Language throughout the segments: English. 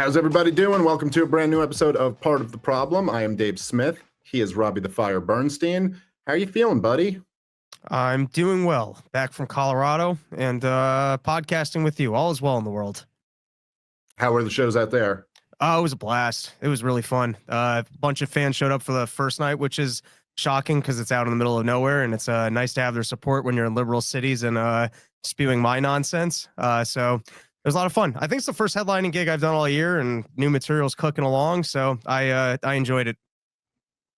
How's everybody doing? Welcome to a brand new episode of Part of the Problem. I am Dave Smith. He is Robbie the Fire Bernstein. How are you feeling, buddy? I'm doing well. Back from Colorado and podcasting with you. All is well in the world. How are the shows out there? Oh, it was a blast. It was really fun. A bunch of fans showed up for the first night, which is shocking because it's out in the middle of nowhere, and it's nice to have their support when you're in liberal cities and spewing my nonsense. So it was a lot of fun. I think it's the first headlining gig I've done all year, and new material's cooking along. So I enjoyed it.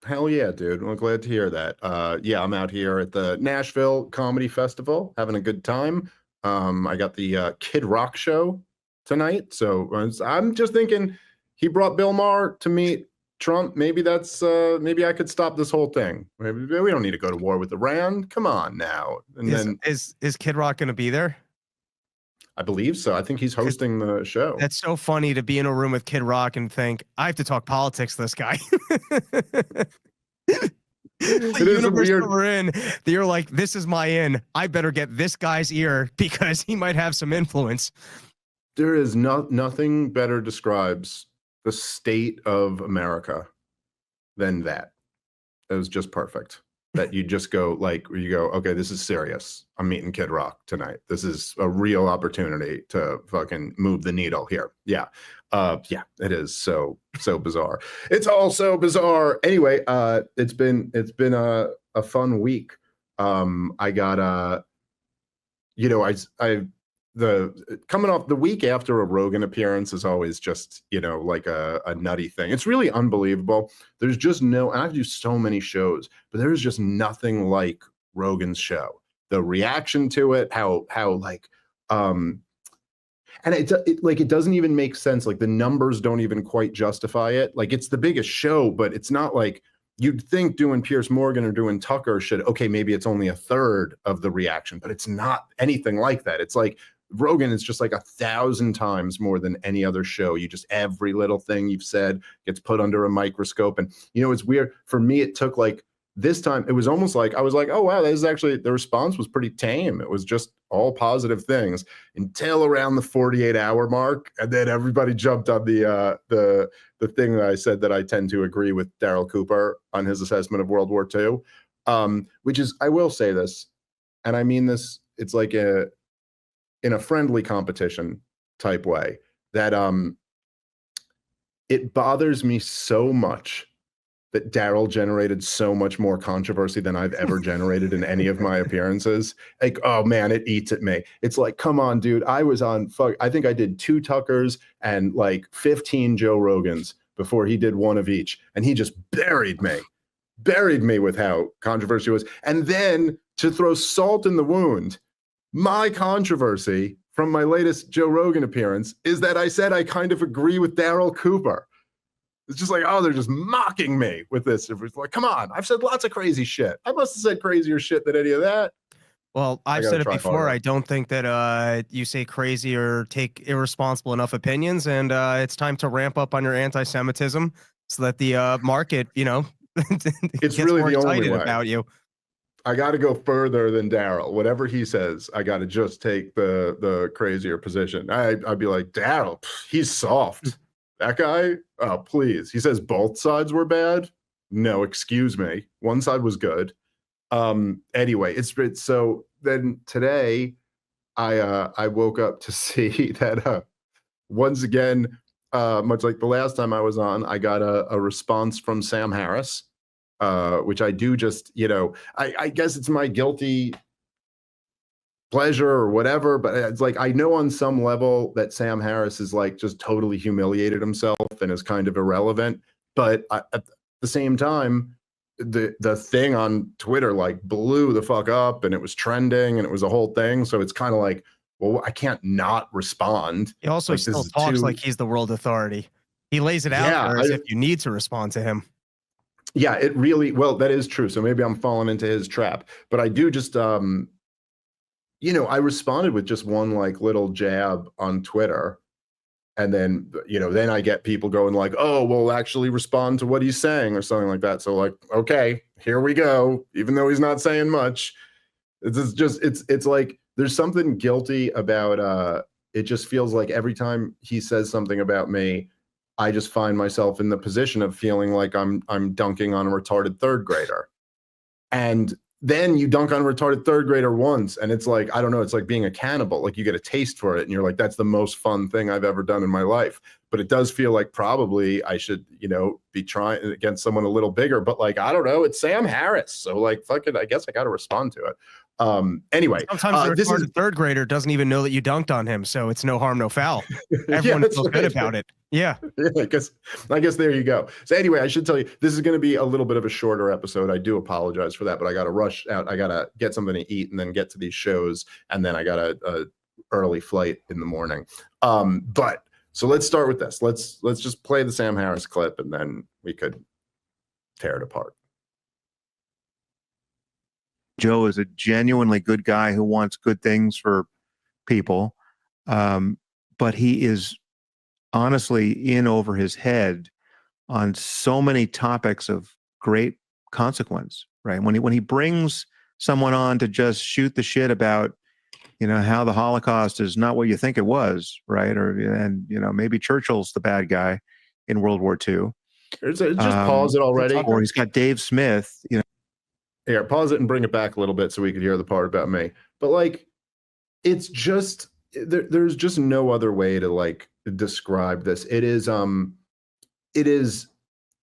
Hell yeah, dude. Well, glad to hear that. Yeah, I'm out here at the Nashville Comedy Festival having a good time. I got the Kid Rock show tonight. So I'm just thinking he brought Bill Maher to meet Trump. Maybe that's maybe I could stop this whole thing. Maybe we don't need to go to war with Iran. Come on now. And is Kid Rock going to be there? I believe so. I think he's hosting the show. That's so funny to be in a room with Kid Rock and think, I have to talk politics to this guy. The universe that we're in, you're like, this is my in. I better get this guy's ear because he might have some influence. There is nothing better describes the state of America than that. It was just perfect. That you just go like, you go, okay, this is serious. I'm meeting Kid Rock tonight. This is a real opportunity to fucking move the needle here. Yeah. Yeah, it is so bizarre. It's all so bizarre. Anyway, it's been a fun week. I got the coming off the week after a Rogan appearance is always just, like a nutty thing. It's really unbelievable. There's just and I do so many shows, but there's just nothing like Rogan's show. The reaction to it, how like, and it doesn't even make sense. Like the numbers don't even quite justify it. Like it's the biggest show, but it's not like you'd think doing Piers Morgan or doing Tucker okay, maybe it's only a third of the reaction, but it's not anything like that. It's like Rogan is just like 1,000 times more than any other show. Every little thing you've said gets put under a microscope. And, it's weird. For me, it took like this time, it was almost like, I was like, oh, wow, this is actually, the response was pretty tame. It was just all positive things until around the 48-hour mark. And then everybody jumped on the thing that I said that I tend to agree with Daryl Cooper on his assessment of World War II, which is, I will say this, and I mean this, it's like in a friendly competition type way, that it bothers me so much that Daryl generated so much more controversy than I've ever generated in any of my appearances. Like, oh man, it eats at me. It's like, come on, dude. I was on I think I did 2 Tuckers and like 15 Joe Rogans before he did one of each. And he just buried me with how controversial it was. And then to throw salt in the wound, my controversy from my latest Joe Rogan appearance is that I said I kind of agree with Daryl Cooper. It's just like, oh, they're just mocking me with this. It's like, come on, I've said lots of crazy shit. I must have said crazier shit than any of that. Well, I've said it before. Harder. I don't think that you say crazy or take irresponsible enough opinions, and it's time to ramp up on your anti-Semitism so that the market, it's gets really more the only excited way about you. I got to go further than Daryl. Whatever he says, I got to just take the crazier position. I'd be like, Daryl, he's soft. That guy, oh, please. He says both sides were bad. No, excuse me. One side was good. Anyway, it's so then today I woke up to see that once again, much like the last time I was on, I got a response from Sam Harris, which I do just, I guess it's my guilty pleasure or whatever, but it's like I know on some level that Sam Harris is like just totally humiliated himself and is kind of irrelevant, but at the same time, the thing on Twitter like blew the fuck up and it was trending and it was a whole thing. So it's kind of like, well, I can't not respond. He also still talks like he's the world authority. He lays it out there as if you need to respond to him. Yeah, it really, well, that is true. So maybe I'm falling into his trap, but I do just, I responded with just one like little jab on Twitter. And then, then I get people going like, oh, we'll actually respond to what he's saying or something like that. So like, okay, here we go. Even though he's not saying much, it's like, there's something guilty about it just feels like every time he says something about me, I just find myself in the position of feeling like I'm dunking on a retarded third grader. And then you dunk on a retarded third grader once, and it's like, I don't know, it's like being a cannibal. Like you get a taste for it, and you're like, that's the most fun thing I've ever done in my life. But it does feel like probably I should, be trying against someone a little bigger. But like, I don't know, it's Sam Harris. So like, fuck it, I guess I got to respond to it. Anyway, sometimes the retarded third grader doesn't even know that you dunked on him, so it's no harm, no foul. Everyone feels good about it. Yeah. I guess there you go. So anyway, I should tell you, this is going to be a little bit of a shorter episode. I do apologize for that, but I got to rush out. I got to get something to eat and then get to these shows, and then I got a early flight in the morning. But so let's start with this. Let's just play the Sam Harris clip, and then we could tear it apart. Joe is a genuinely good guy who wants good things for people, but he is honestly in over his head on so many topics of great consequence, right? When he brings someone on to just shoot the shit about, how the Holocaust is not what you think it was, right? And maybe Churchill's the bad guy in World War II. Just pause it already. Or he's got Dave Smith, Here, pause it and bring it back a little bit so we could hear the part about me. But like, it's just there's just no other way to like describe this. It is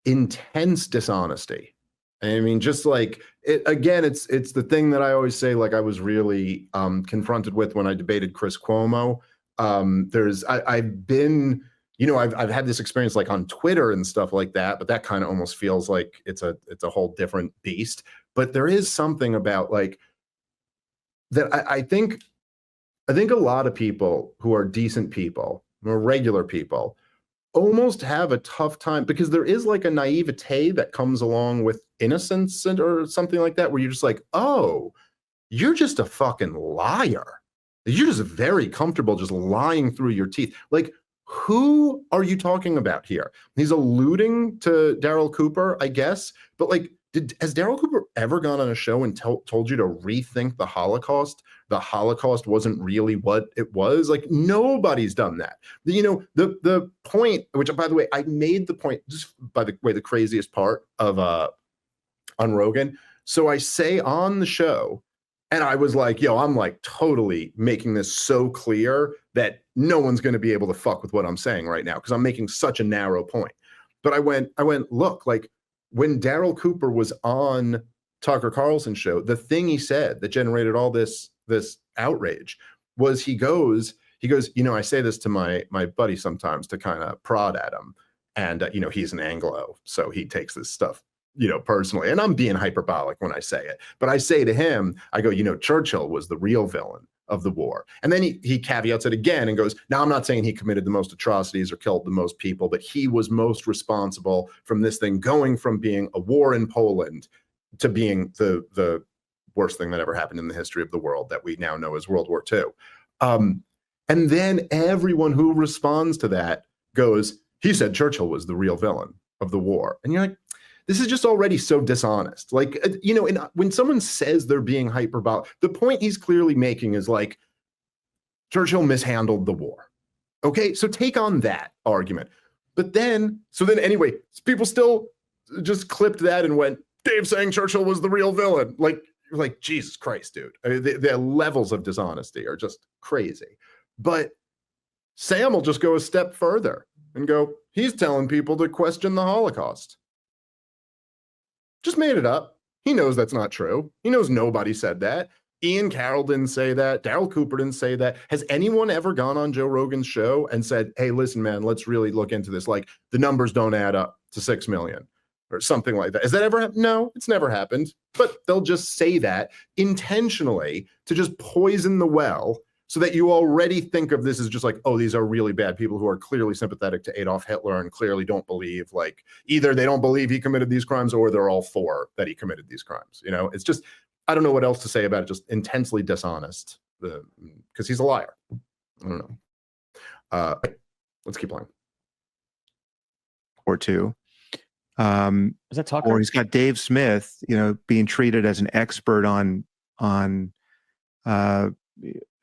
intense dishonesty. I mean, just like it again, it's the thing that I always say, like I was really confronted with when I debated Chris Cuomo. I've been, I've had this experience like on Twitter and stuff like that, but that kind of almost feels like it's a whole different beast. But there is something about like that. I think a lot of people who are decent people, or regular people, almost have a tough time because there is like a naivete that comes along with innocence or something like that, where you're just like, oh, you're just a fucking liar. You're just very comfortable just lying through your teeth. Like, who are you talking about here? He's alluding to Daryl Cooper, I guess, but like, has Daryl Cooper ever gone on a show and told you to rethink the Holocaust? The Holocaust wasn't really what it was. Like, nobody's done that. The point, which by the way, I made the point, just by the way, the craziest part of on Rogan. So I say on the show, and I was like, yo, I'm like totally making this so clear that no one's going to be able to fuck with what I'm saying right now, because I'm making such a narrow point. But I went, look, like, when Daryl Cooper was on Tucker Carlson's show, the thing he said that generated all this outrage was he goes, I say this to my buddy sometimes to kind of prod at him, and he's an Anglo, so he takes this stuff personally, and I'm being hyperbolic when I say it, but I say to him, I go, Churchill was the real villain of the war. And then he caveats it again and goes, now I'm not saying he committed the most atrocities or killed the most people, but he was most responsible from this thing going from being a war in Poland to being the worst thing that ever happened in the history of the world that we now know as World War II. And then everyone who responds to that goes, he said Churchill was the real villain of the war. And you're like, this is just already so dishonest. Like, when someone says they're being hyperbolic, the point he's clearly making is like, Churchill mishandled the war. Okay, so take on that argument. But then, anyway, people still just clipped that and went, Dave saying Churchill was the real villain. Like Jesus Christ, dude. I mean, the levels of dishonesty are just crazy. But Sam will just go a step further and go, he's telling people to question the Holocaust. Just made it up. He knows that's not true. He knows nobody said that. Ian Carroll didn't say that. Daryl Cooper didn't say that. Has anyone ever gone on Joe Rogan's show and said, hey, listen, man, let's really look into this. Like, the numbers don't add up to 6 million or something like that. Has that ever happened? No, it's never happened. But they'll just say that intentionally to just poison the well so that you already think of this as just like, oh, these are really bad people who are clearly sympathetic to Adolf Hitler and clearly don't believe, like, either they don't believe he committed these crimes or they're all for that he committed these crimes. It's just, I don't know what else to say about it. Just intensely dishonest because he's a liar. I don't know. Let's keep playing. Or two. Is that Tucker? Or he's got Dave Smith, being treated as an expert on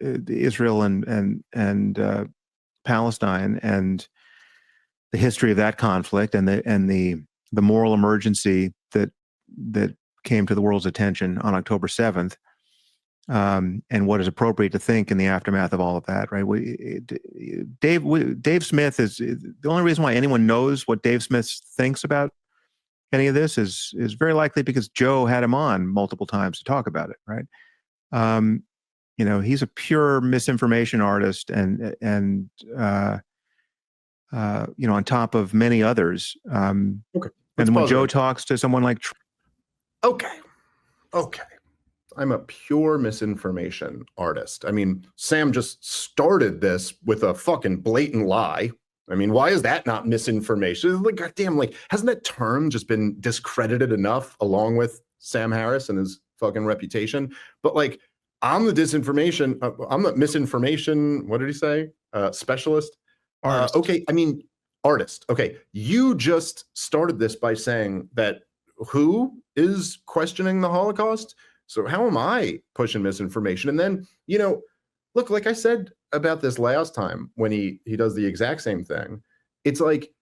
Israel and Palestine and the history of that conflict and the moral emergency that came to the world's attention on October 7th, and what is appropriate to think in the aftermath of all of that, right? Dave Smith is the only reason why anyone knows what Dave Smith thinks about any of this is very likely because Joe had him on multiple times to talk about it, right? He's a pure misinformation artist, and on top of many others. Okay. And when Joe talks to someone like, okay, I'm a pure misinformation artist. I mean, Sam just started this with a fucking blatant lie. I mean, why is that not misinformation? Like, goddamn, like, hasn't that term just been discredited enough along with Sam Harris and his fucking reputation? But like, I'm the misinformation, what did he say? Specialist? Okay, I mean, artist. Okay, you just started this by saying that who is questioning the Holocaust? So how am I pushing misinformation? And then, look, like I said about this last time when he does the exact same thing, it's like,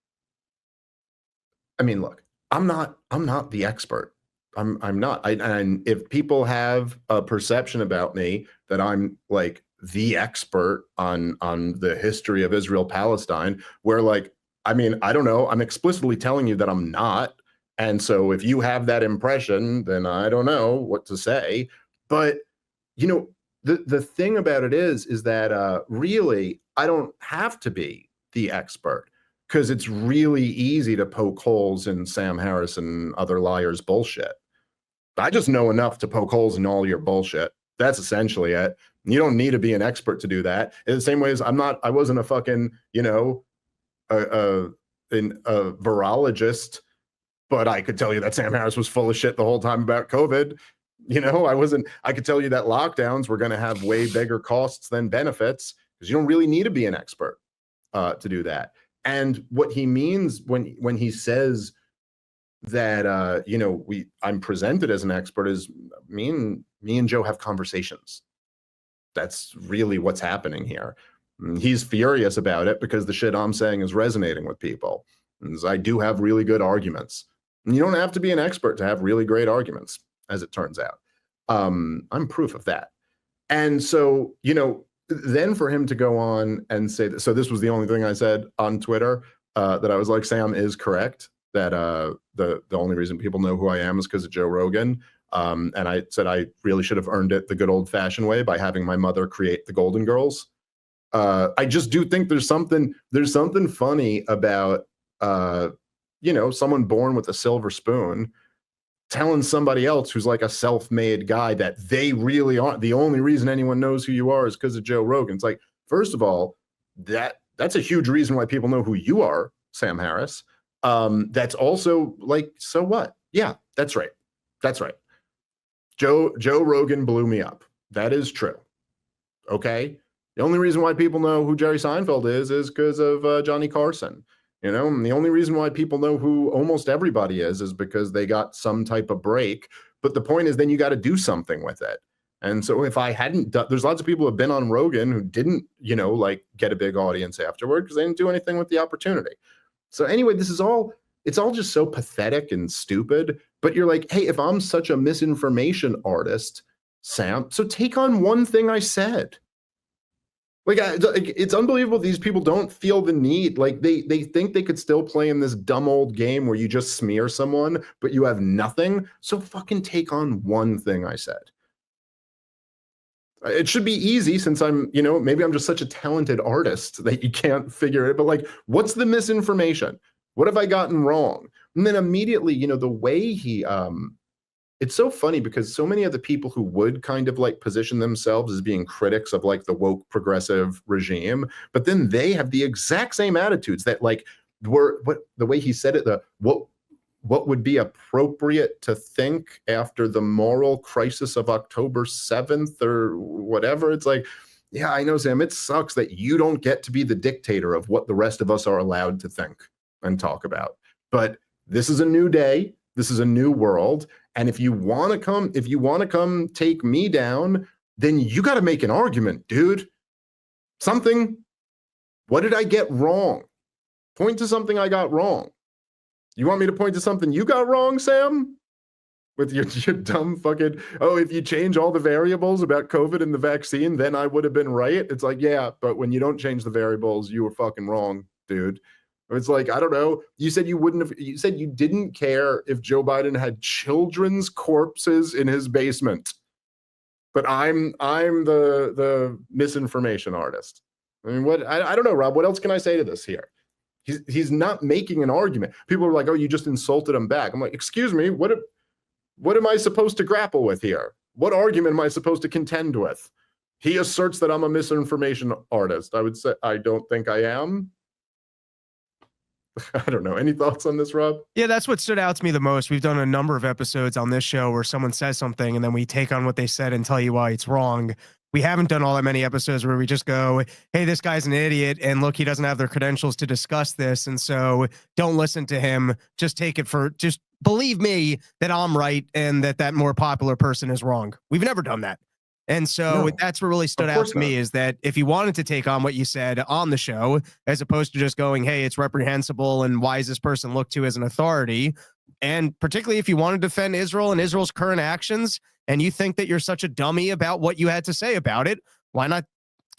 I mean, look, I'm not the expert. I'm not. And if people have a perception about me that I'm like the expert on the history of Israel Palestine, where like, I mean, I don't know, I'm explicitly telling you that I'm not. And so if you have that impression, then I don't know what to say. But the thing about it is that really I don't have to be the expert, because it's really easy to poke holes in Sam Harris and other liars' bullshit. I just know enough to poke holes in all your bullshit. That's essentially it. You don't need to be an expert to do that. In the same way as I wasn't a fucking, a virologist, but I could tell you that Sam Harris was full of shit the whole time about COVID. I could tell you that lockdowns were going to have way bigger costs than benefits, because you don't really need to be an expert to do that. And what he means when he says that, I'm presented as an expert is me and Joe have conversations. That's really what's happening here. He's furious about it because the shit I'm saying is resonating with people. And I do have really good arguments. And you don't have to be an expert to have really great arguments, as it turns out. I'm proof of that. And so, then for him to go on and say that, so this was the only thing I said on Twitter, that I was like, Sam is correct, that the only reason people know who I am is because of Joe Rogan. And I said I really should have earned it the good old fashioned way by having my mother create the Golden Girls. I just do think there's something funny about someone born with a silver spoon telling somebody else who's like a self-made guy that they really aren't. The only reason anyone knows who you are is because of Joe Rogan. It's like, first of all, that's a huge reason why people know who you are, Sam Harris. That's also like, so what? Yeah, that's right. Joe Rogan blew me up. That is true. Okay. The only reason why people know who Jerry Seinfeld is because of Johnny Carson. And the only reason why people know who almost everybody is because they got some type of break. But the point is, then you got to do something with it. And so if I hadn't done, there's lots of people who have been on Rogan who didn't, get a big audience afterward because they didn't do anything with the opportunity. So anyway, it's all just so pathetic and stupid. But you're like, hey, if I'm such a misinformation artist, Sam, so take on one thing I said. Like, it's unbelievable these people don't feel the need. Like, they think they could still play in this dumb old game where you just smear someone, but you have nothing. So fucking take on one thing I said. It should be easy since I'm, maybe I'm just such a talented artist that you can't figure it. But like, what's the misinformation? What have I gotten wrong? And then immediately, the way he, it's so funny because so many of the people who would kind of like position themselves as being critics of like the woke progressive regime, but then they have the exact same attitudes that like were the way he said it, what would be appropriate to think after the moral crisis of October 7th or whatever. It's like, yeah, I know, Sam, it sucks that you don't get to be the dictator of what the rest of us are allowed to think and talk about. But this is a new day. This is a new world. And if you want to come take me down, then you got to make an argument, dude. Something. What did I get wrong? Point to something I got wrong. You want me to point to something you got wrong, Sam? With your dumb fucking, oh, if you change all the variables about COVID and the vaccine, then I would have been right. It's like, yeah, but when you don't change the variables, you were fucking wrong, dude. It's like, I don't know. You said you said you didn't care if Joe Biden had children's corpses in his basement. But I'm the misinformation artist. I mean, I don't know, Rob. What else can I say to this here? He's not making an argument. People are like, oh, you just insulted him back. I'm like, excuse me, what am I supposed to grapple with here? What argument am I supposed to contend with? He asserts that I'm a misinformation artist. I would say I don't think I am. I don't know. Any thoughts on this, Rob? Yeah, that's what stood out to me the most. We've done a number of episodes on this show where someone says something and then we take on what they said and tell you why it's wrong. We haven't done all that many episodes where we just go, hey, this guy's an idiot, and look, he doesn't have the credentials to discuss this, and so don't listen to him. Just believe me that I'm right and that more popular person is wrong. We've never done that. And so that's what really stood out to me, is that if you wanted to take on what you said on the show, as opposed to just going, hey, it's reprehensible and why is this person looked to as an authority? And particularly if you want to defend Israel and Israel's current actions, and you think that you're such a dummy about what you had to say about it, why not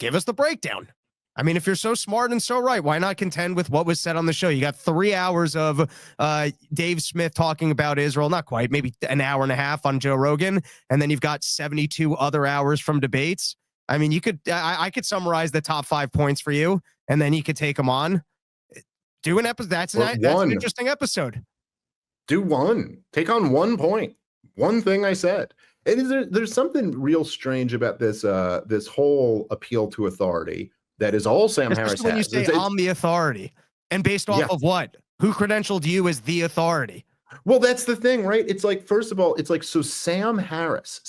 give us the breakdown? I mean, if you're so smart and so right, why not contend with what was said on the show? You got 3 hours of Dave Smith talking about Israel, not quite, maybe an hour and a half on Joe Rogan, and then you've got 72 other hours from debates. I mean, I could summarize the top 5 points for you, and then you could take them on. Do an episode. That's an interesting episode. Do one. Take on 1 point. One thing I said. There's something real strange about this this whole appeal to authority that is all Sam Harris has. When you say I'm the authority, and based off of what? Who credentialed you as the authority? Well, that's the thing, right? It's like, first of all, it's like, so Sam Harris,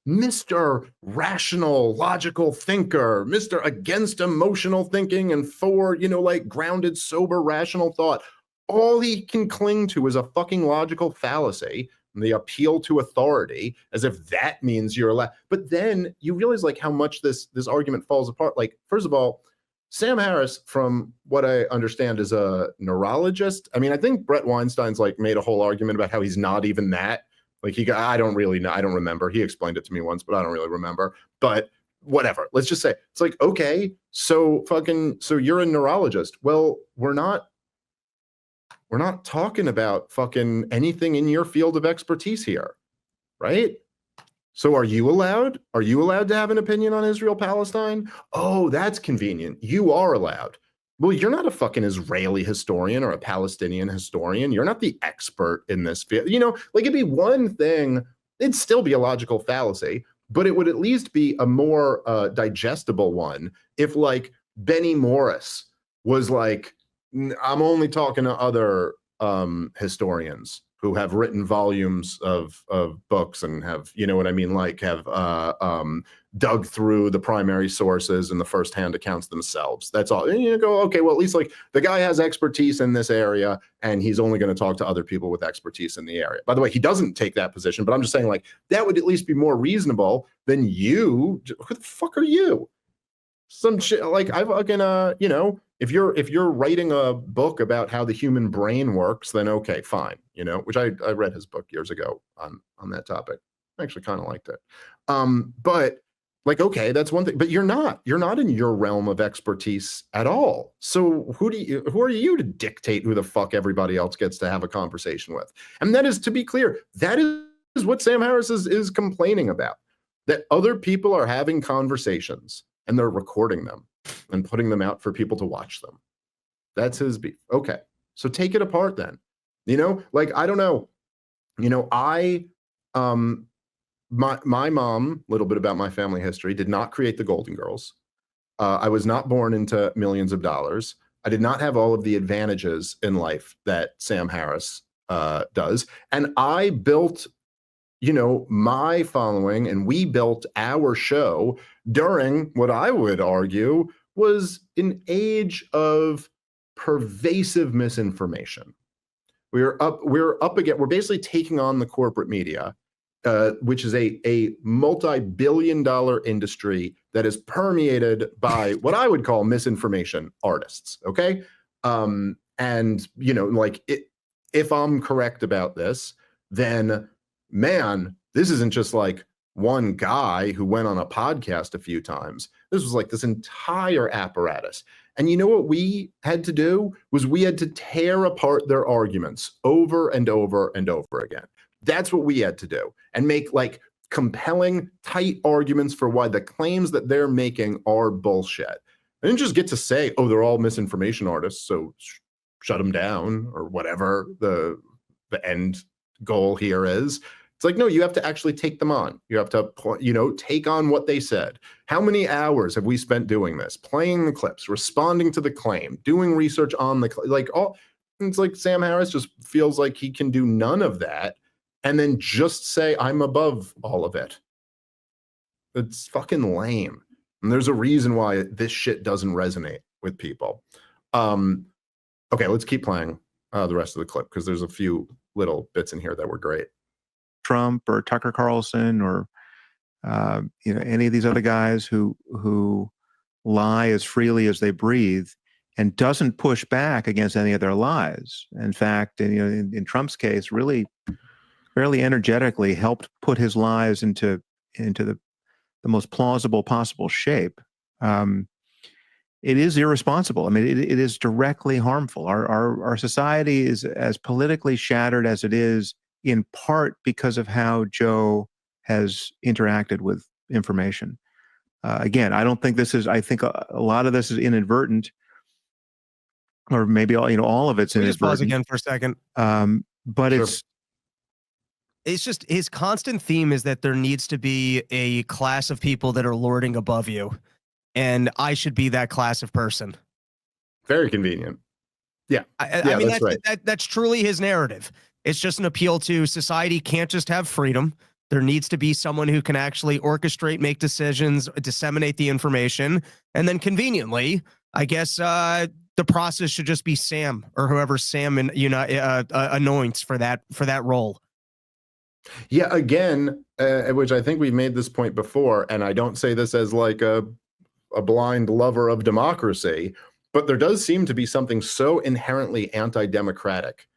Mr. Rational, logical thinker, Mr. Against emotional thinking and for, like grounded, sober, rational thought. All he can cling to is a fucking logical fallacy, the appeal to authority, as if that means you're allowed. But then you realize like how much this argument falls apart. Like, first of all, Sam Harris, from what I understand, is a neurologist. I mean, I think Brett Weinstein's like made a whole argument about how he's not even that. Like I don't really know. I don't remember. He explained it to me once, but I don't really remember. But whatever. Let's just say it's like, okay, so you're a neurologist. Well, we're not talking about fucking anything in your field of expertise here, right? So are you allowed? Are you allowed to have an opinion on Israel-Palestine? Oh, that's convenient. You are allowed. Well, you're not a fucking Israeli historian or a Palestinian historian. You're not the expert in this field. Like, it'd be one thing, it'd still be a logical fallacy, but it would at least be a more digestible one if like Benny Morris was like, I'm only talking to other historians who have written volumes of books and have, have dug through the primary sources and the firsthand accounts themselves. That's all. And you go, okay, well, at least like the guy has expertise in this area and he's only going to talk to other people with expertise in the area. By the way, he doesn't take that position, but I'm just saying like that would at least be more reasonable than you. Who the fuck are you? Some shit like I fucking if you're writing a book about how the human brain works, then okay, fine, which I read his book years ago on that topic. I actually kind of liked it. But like, okay, that's one thing, but you're not in your realm of expertise at all. So who are you to dictate who the fuck everybody else gets to have a conversation with? And that is, to be clear, that is what Sam Harris is complaining about, that other people are having conversations and they're recording them and putting them out for people to watch them. That's his beef. Okay, so take it apart then. Like, I don't know. My mom, a little bit about my family history, did not create the Golden Girls. I was not born into millions of dollars. I did not have all of the advantages in life that Sam Harris does. And I built my following, and we built our show during what I would argue was an age of pervasive misinformation. We're up again. We're basically taking on the corporate media which is a multi-billion-dollar industry that is permeated by what I would call misinformation artists. Okay. And like if I'm correct about this, then man, this isn't just like one guy who went on a podcast a few times. This was like this entire apparatus. And you know what we had to do was we had to tear apart their arguments over and over and over again. That's what we had to do, and make like compelling, tight arguments for why the claims that they're making are bullshit. I didn't just get to say, oh, they're all misinformation artists, so shut them down or whatever the end goal here is. It's like, no, you have to actually take them on. You have to, take on what they said. How many hours have we spent doing this? Playing the clips, responding to the claim, doing research on it's like Sam Harris just feels like he can do none of that and then just say, I'm above all of it. It's fucking lame. And there's a reason why this shit doesn't resonate with people. Okay, let's keep playing the rest of the clip because there's a few little bits in here that were great. Trump or Tucker Carlson or any of these other guys who lie as freely as they breathe and doesn't push back against any of their lies. In fact, in Trump's case, really fairly energetically helped put his lies into the most plausible possible shape. It is irresponsible. I mean, it is directly harmful. Our society is as politically shattered as it is, in part because of how Joe has interacted with information. Again, I don't think this is. I think a lot of this is inadvertent, or maybe all of it's inadvertent. Just pause again for a second. But sure. It's just his constant theme is that there needs to be a class of people that are lording above you, and I should be that class of person. Very convenient. Yeah, I mean that's right. That's truly his narrative. It's just an appeal to society can't just have freedom. There needs to be someone who can actually orchestrate, make decisions, disseminate the information, and then conveniently, I guess the process should just be Sam or whoever Sam anoints for that role. Yeah, again, which I think we've made this point before, and I don't say this as like a blind lover of democracy, but there does seem to be something so inherently anti-democratic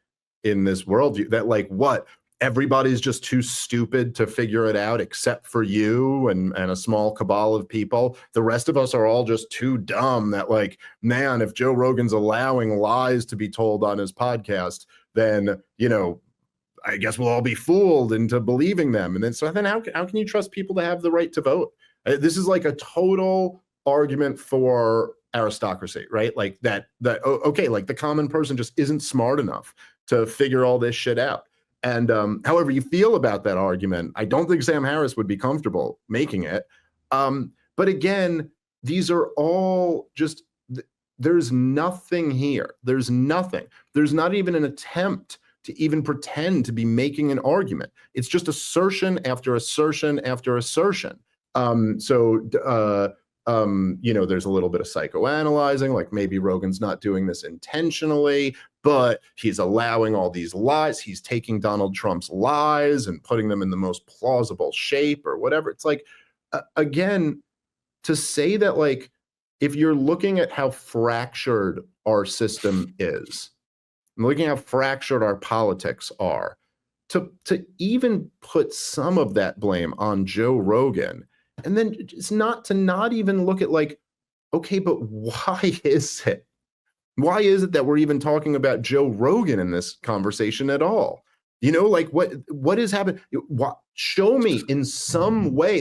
in this worldview that everybody's just too stupid to figure it out except for you and a small cabal of people. The rest of us are all just too dumb that man, if Joe Rogan's allowing lies to be told on his podcast, then, I guess we'll all be fooled into believing them. And then how can you trust people to have the right to vote? This is like a total argument for aristocracy, right? Okay, the common person just isn't smart enough to figure all this shit out. And however you feel about that argument, I don't think Sam Harris would be comfortable making it. But again, these are all just, there's nothing here. There's nothing. There's not even an attempt to even pretend to be making an argument. It's just assertion after assertion after assertion. There's a little bit of psychoanalyzing, like maybe Rogan's not doing this intentionally, but he's allowing all these lies. He's taking Donald Trump's lies and putting them in the most plausible shape or whatever. It's again, to say that if you're looking at how fractured our system is, and looking at how fractured our politics are, to even put some of that blame on Joe Rogan, and then it's not even look at okay, but why is it? Why is it that we're even talking about Joe Rogan in this conversation at all? What is happening? Show me in some way.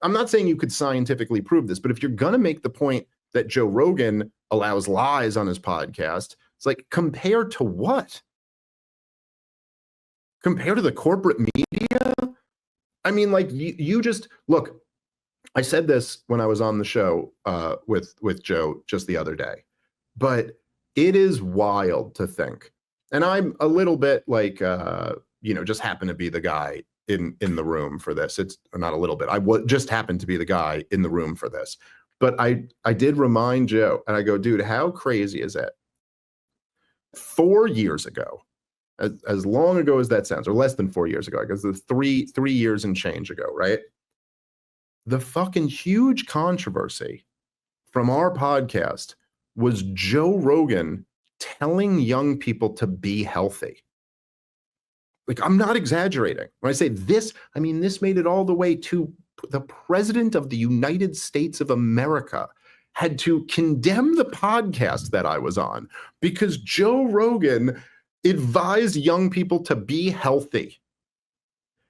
I'm not saying you could scientifically prove this, but if you're gonna make the point that Joe Rogan allows lies on his podcast, it's compared to what? Compared to the corporate media? I mean, you just look. I said this when I was on the show with Joe just the other day, but it is wild to think, and I'm a little bit just happen to be the guy in the room for this. It's not a little bit. Just happened to be the guy in the room for this, but I did remind Joe, and I go, dude, how crazy is it? 4 years ago, as long ago as that sounds, or less than 4 years ago, I guess it's 3 years and change ago, right? The fucking huge controversy from our podcast was Joe Rogan telling young people to be healthy. Like, I'm not exaggerating. When I say this, I mean, this made it all the way to the president of the United States of America had to condemn the podcast that I was on because Joe Rogan advised young people to be healthy.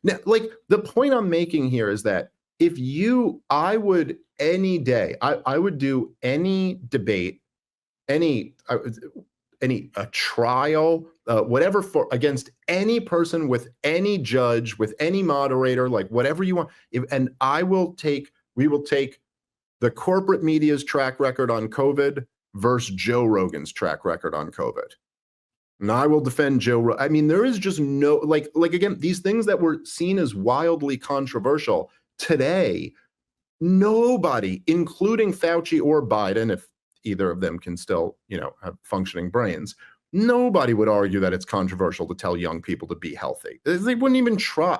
Now, like, the point I'm making here is that I would any day, I would do any debate, any a trial, whatever, for against any person, with any judge, with any moderator, like whatever you want. And we will take the corporate media's track record on COVID versus Joe Rogan's track record on COVID. And I will defend Joe. I mean, there is just no, like again, these things that were seen as wildly controversial today, nobody, including Fauci or Biden, if either of them can still, have functioning brains, nobody would argue that it's controversial to tell young people to be healthy. They wouldn't even try,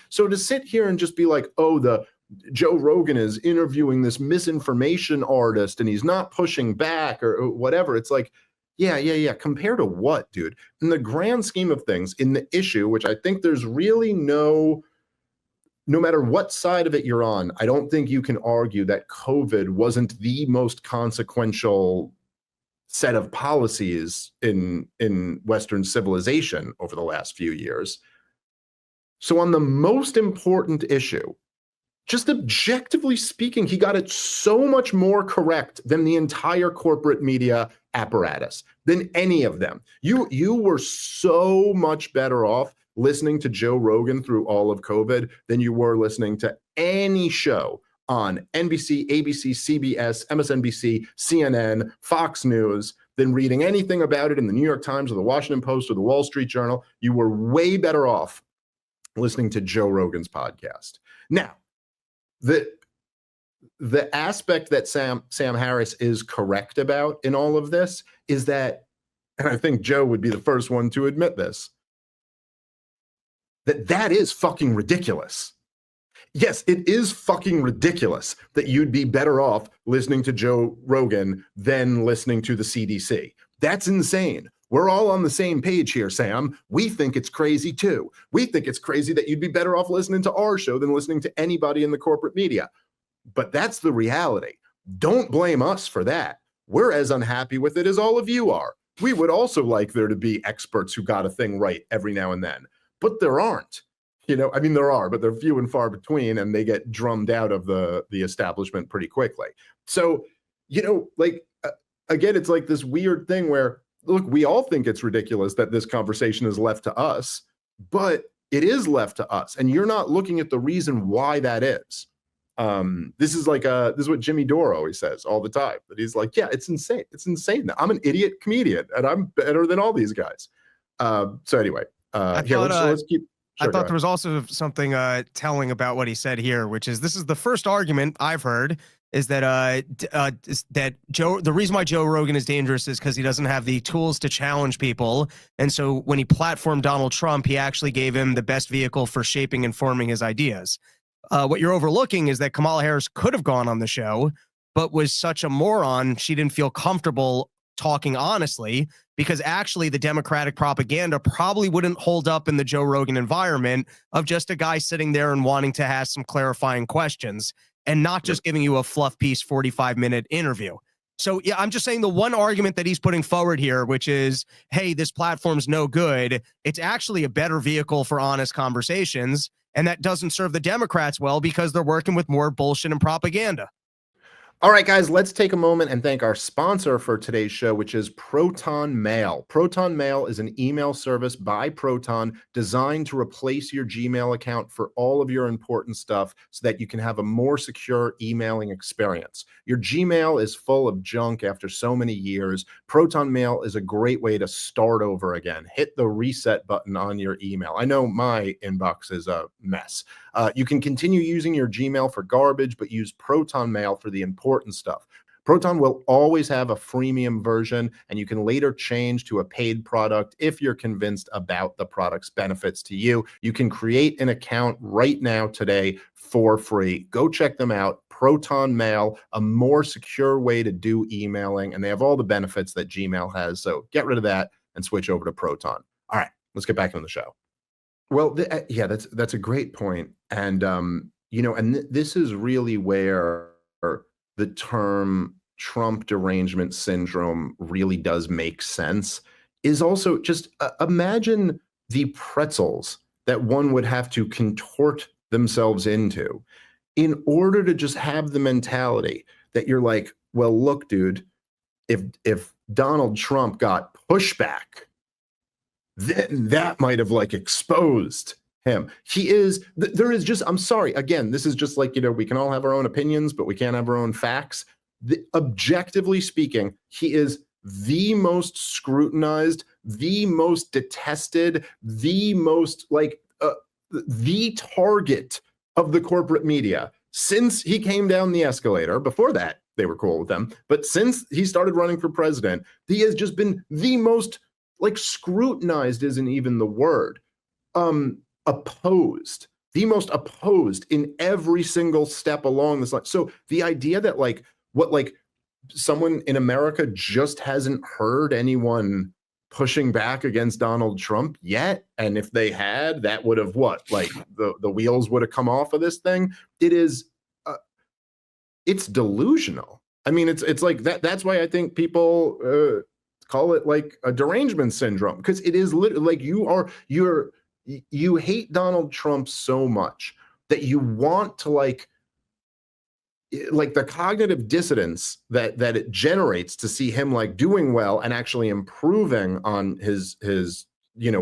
So to sit here and just be like, oh, the Joe Rogan is interviewing this misinformation artist and he's not pushing back or whatever. It's like, yeah. Compared to what, dude? In the grand scheme of things, in the issue, which I think there's really no matter what side of it you're on, I don't think you can argue that COVID wasn't the most consequential set of policies in Western civilization over the last few years. So on the most important issue, just objectively speaking, he got it so much more correct than the entire corporate media apparatus, than any of them. You were so much better off listening to Joe Rogan through all of COVID than you were listening to any show on NBC, ABC, CBS, MSNBC, CNN, Fox News, than reading anything about it in the New York Times or the Washington Post or the Wall Street Journal. You were way better off listening to Joe Rogan's podcast. Now, the aspect that Sam Harris is correct about in all of this is that, and I think Joe would be the first one to admit this, that is fucking ridiculous. Yes, it is fucking ridiculous that you'd be better off listening to Joe Rogan than listening to the CDC. That's insane. We're all on the same page here, Sam. We think it's crazy too. We think it's crazy that you'd be better off listening to our show than listening to anybody in the corporate media. But that's the reality. Don't blame us for that. We're as unhappy with it as all of you are. We would also like there to be experts who got a thing right every now and then. But there aren't, I mean, there are, but they're few and far between, and they get drummed out of the establishment pretty quickly. So, again, it's like this weird thing where, look, we all think it's ridiculous that this conversation is left to us, but it is left to us. And you're not looking at the reason why that is. This is what Jimmy Dore always says all the time, that he's like, yeah, it's insane. It's insane. I'm an idiot comedian and I'm better than all these guys. So anyway, let's keep. Sure, I thought there was also something telling about what he said here, which is this is the first argument I've heard is that the reason why Joe Rogan is dangerous is because he doesn't have the tools to challenge people. And so when he platformed Donald Trump, he actually gave him the best vehicle for shaping and forming his ideas. What you're overlooking is that Kamala Harris could have gone on the show, but was such a moron, she didn't feel comfortable talking honestly, because actually the Democratic propaganda probably wouldn't hold up in the Joe Rogan environment of just a guy sitting there and wanting to ask some clarifying questions and not just giving you a fluff piece 45-minute interview. So yeah, I'm just saying the one argument that he's putting forward here, which is, hey, this platform's no good. It's actually a better vehicle for honest conversations. And that doesn't serve the Democrats well because they're working with more bullshit and propaganda. All right, guys, let's take a moment and thank our sponsor for today's show, which is Proton Mail. Proton Mail is an email service by Proton designed to replace your Gmail account for all of your important stuff so that you can have a more secure emailing experience. Your Gmail is full of junk after so many years. Proton Mail is a great way to start over again. Hit the reset button on your email. I know my inbox is a mess. You can continue using your Gmail for garbage, but use Proton Mail for the important stuff. Proton will always have a freemium version, and you can later change to a paid product if you're convinced about the product's benefits to you. You can create an account right now today for free. Go check them out. Proton Mail, a more secure way to do emailing, and they have all the benefits that Gmail has. So get rid of that and switch over to Proton. All right, let's get back into the show. Well, yeah, that's a great point. And this is really where the term Trump derangement syndrome really does make sense, is also just imagine the pretzels that one would have to contort themselves into in order to just have the mentality that you're like, well, look, dude, if Donald Trump got pushback, then that might have like exposed him. There is just, I'm sorry, again, this is just like, we can all have our own opinions, but we can't have our own facts. Objectively speaking, he is the most scrutinized, the most detested, the most the target of the corporate media since he came down the escalator. Before that, they were cool with him. But since he started running for president, he has just been the most scrutinized isn't even the word. Opposed, the most opposed in every single step along this line. So the idea that someone in America just hasn't heard anyone pushing back against Donald Trump yet, and if they had, that would have the wheels would have come off of this thing. It is, it's delusional. I mean, it's like that. That's why I think people call it like a derangement syndrome, because it is literally like you hate Donald Trump so much that you want to like the cognitive dissonance that it generates to see him like doing well and actually improving on his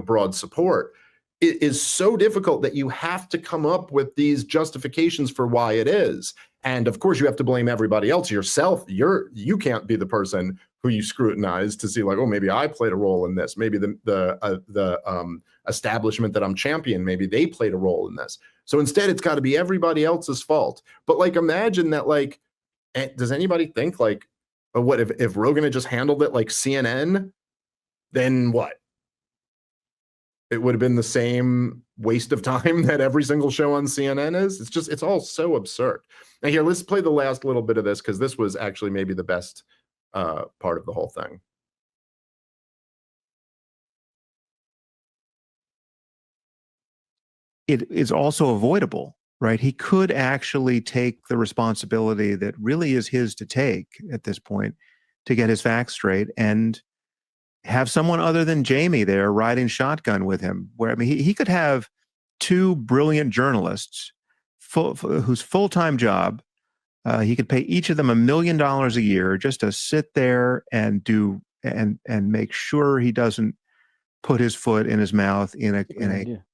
broad support. It is so difficult that you have to come up with these justifications for why it is. And of course you have to blame everybody else. Yourself, you can't be the person who you scrutinize to see like, oh, maybe I played a role in this. Maybe the establishment that I'm championing, maybe they played a role in this. So instead it's got to be everybody else's fault. But like, imagine that, like, does anybody think like, oh, what if Rogan had just handled it like CNN, then what? It would have been the same waste of time that every single show on CNN is. It's all so absurd. Now here, let's play the last little bit of this, because this was actually maybe the best part of the whole thing. It is also avoidable, right? He could actually take the responsibility that really is his to take at this point to get his facts straight and have someone other than Jamie there riding shotgun with him. Where, I mean, he could have two brilliant journalists whose full-time job, he could pay each of them $1 million a year just to sit there and do and make sure he doesn't put his foot in his mouth in a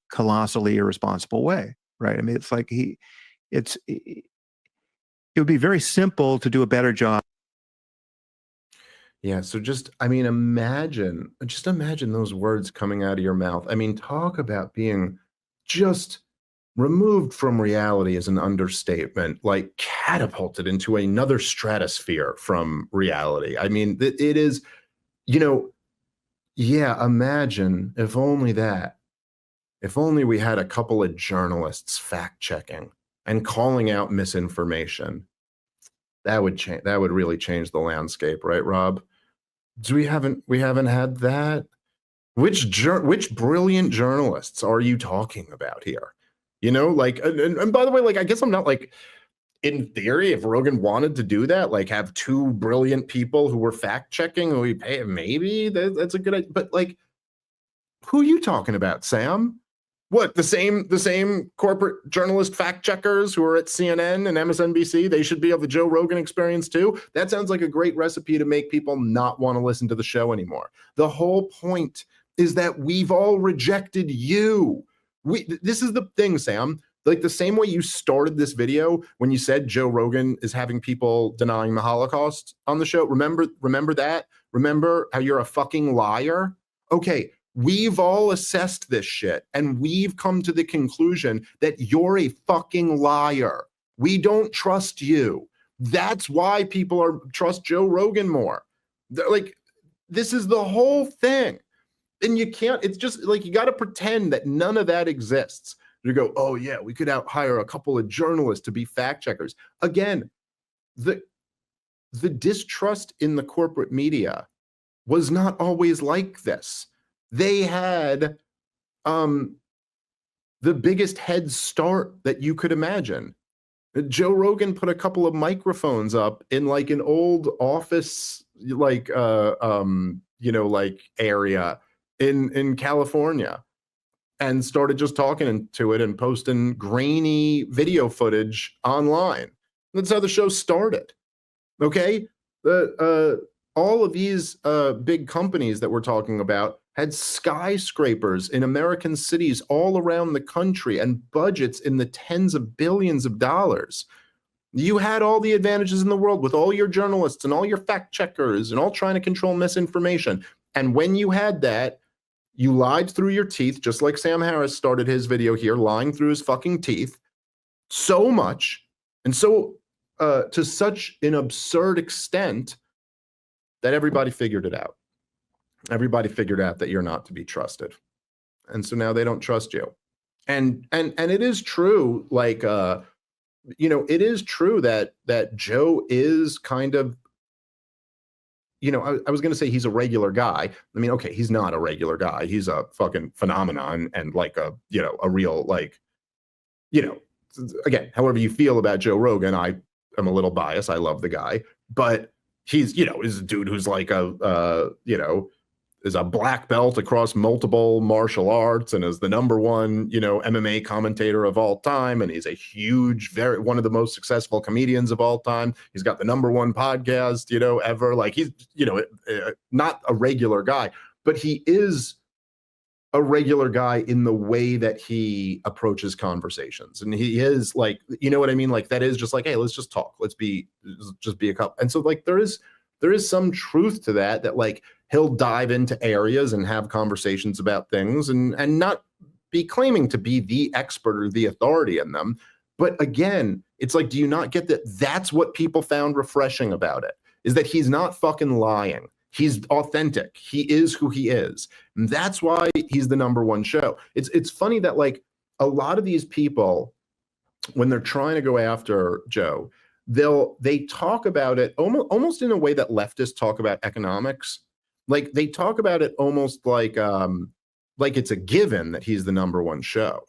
colossally irresponsible way, right? I mean, it's like it would be very simple to do a better job. Yeah, so imagine those words coming out of your mouth. I mean, talk about being just removed from reality is an understatement, like catapulted into another stratosphere from reality. I mean, it is, imagine if only we had a couple of journalists fact checking and calling out misinformation. That would change. That would really change the landscape, right, Rob? We haven't had that. Which brilliant journalists are you talking about here? And by the way, like, I guess I'm not like, in theory, if Rogan wanted to do that, like have two brilliant people who were fact checking who we pay, maybe that's a good idea. But like, who are you talking about, Sam? What, the same corporate journalist fact checkers who are at CNN and MSNBC? They should be of the Joe Rogan experience too. That sounds like a great recipe to make people not want to listen to the show anymore. The whole point is that we've all rejected you. This is the thing, Sam. Like the same way you started this video when you said Joe Rogan is having people denying the Holocaust on the show. Remember that? Remember how you're a fucking liar? Okay. We've all assessed this shit and we've come to the conclusion that you're a fucking liar. We don't trust you. That's why people trust Joe Rogan more. They're like, this is the whole thing. And you can't, it's just like, you got to pretend that none of that exists. You go, oh yeah, we could hire a couple of journalists to be fact checkers. Again, the distrust in the corporate media was not always like this. They had the biggest head start that you could imagine. Joe Rogan put a couple of microphones up in like an old office, like like area in California, and started just talking to it and posting grainy video footage online. That's how the show started. Okay, all of these big companies that we're talking about had skyscrapers in American cities all around the country and budgets in the tens of billions of dollars. You had all the advantages in the world with all your journalists and all your fact checkers and all trying to control misinformation. And when you had that, you lied through your teeth, just like Sam Harris started his video here, lying through his fucking teeth so much and so to such an absurd extent that everybody figured it out. Everybody figured out that you're not to be trusted. And so now they don't trust you. And it is true, like it is true that Joe is kind of, I was going to say he's a regular guy. I mean, okay, he's not a regular guy. He's a fucking phenomenon and like a real, like, again, however you feel about Joe Rogan, I am a little biased. I love the guy, but he's, is a dude who's like is a black belt across multiple martial arts and is the number one, MMA commentator of all time. And he's a huge, one of the most successful comedians of all time. He's got the number one podcast, ever. Like he's, not a regular guy, but he is a regular guy in the way that he approaches conversations. And he is like, you know what I mean? Like that is just like, hey, let's just talk. Let's just be a couple. And so like, there is some truth to that like, he'll dive into areas and have conversations about things and not be claiming to be the expert or the authority in them. But again, it's like, do you not get that? That's what people found refreshing about it, is that he's not fucking lying. He's authentic. He is who he is. And that's why he's the number one show. It's funny that like a lot of these people, when they're trying to go after Joe, they talk about it almost in a way that leftists talk about economics. Like they talk about it almost like it's a given that he's the number one show.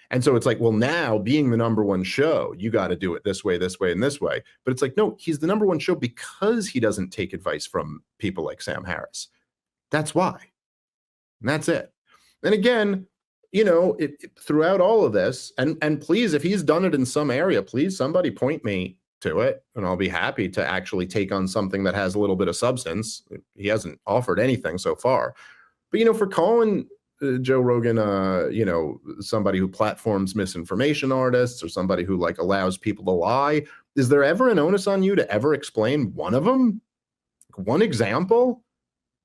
And so it's like, well, now being the number one show, you got to do it this way, and this way. But it's like, no, he's the number one show because he doesn't take advice from people like Sam Harris. That's why. And that's it. And again, throughout all of this, and please, if he's done it in some area, please somebody point me to it, and I'll be happy to actually take on something that has a little bit of substance. He hasn't offered anything so far. But, for calling Joe Rogan, somebody who platforms misinformation artists or somebody who like allows people to lie, is there ever an onus on you to ever explain one of them? One example?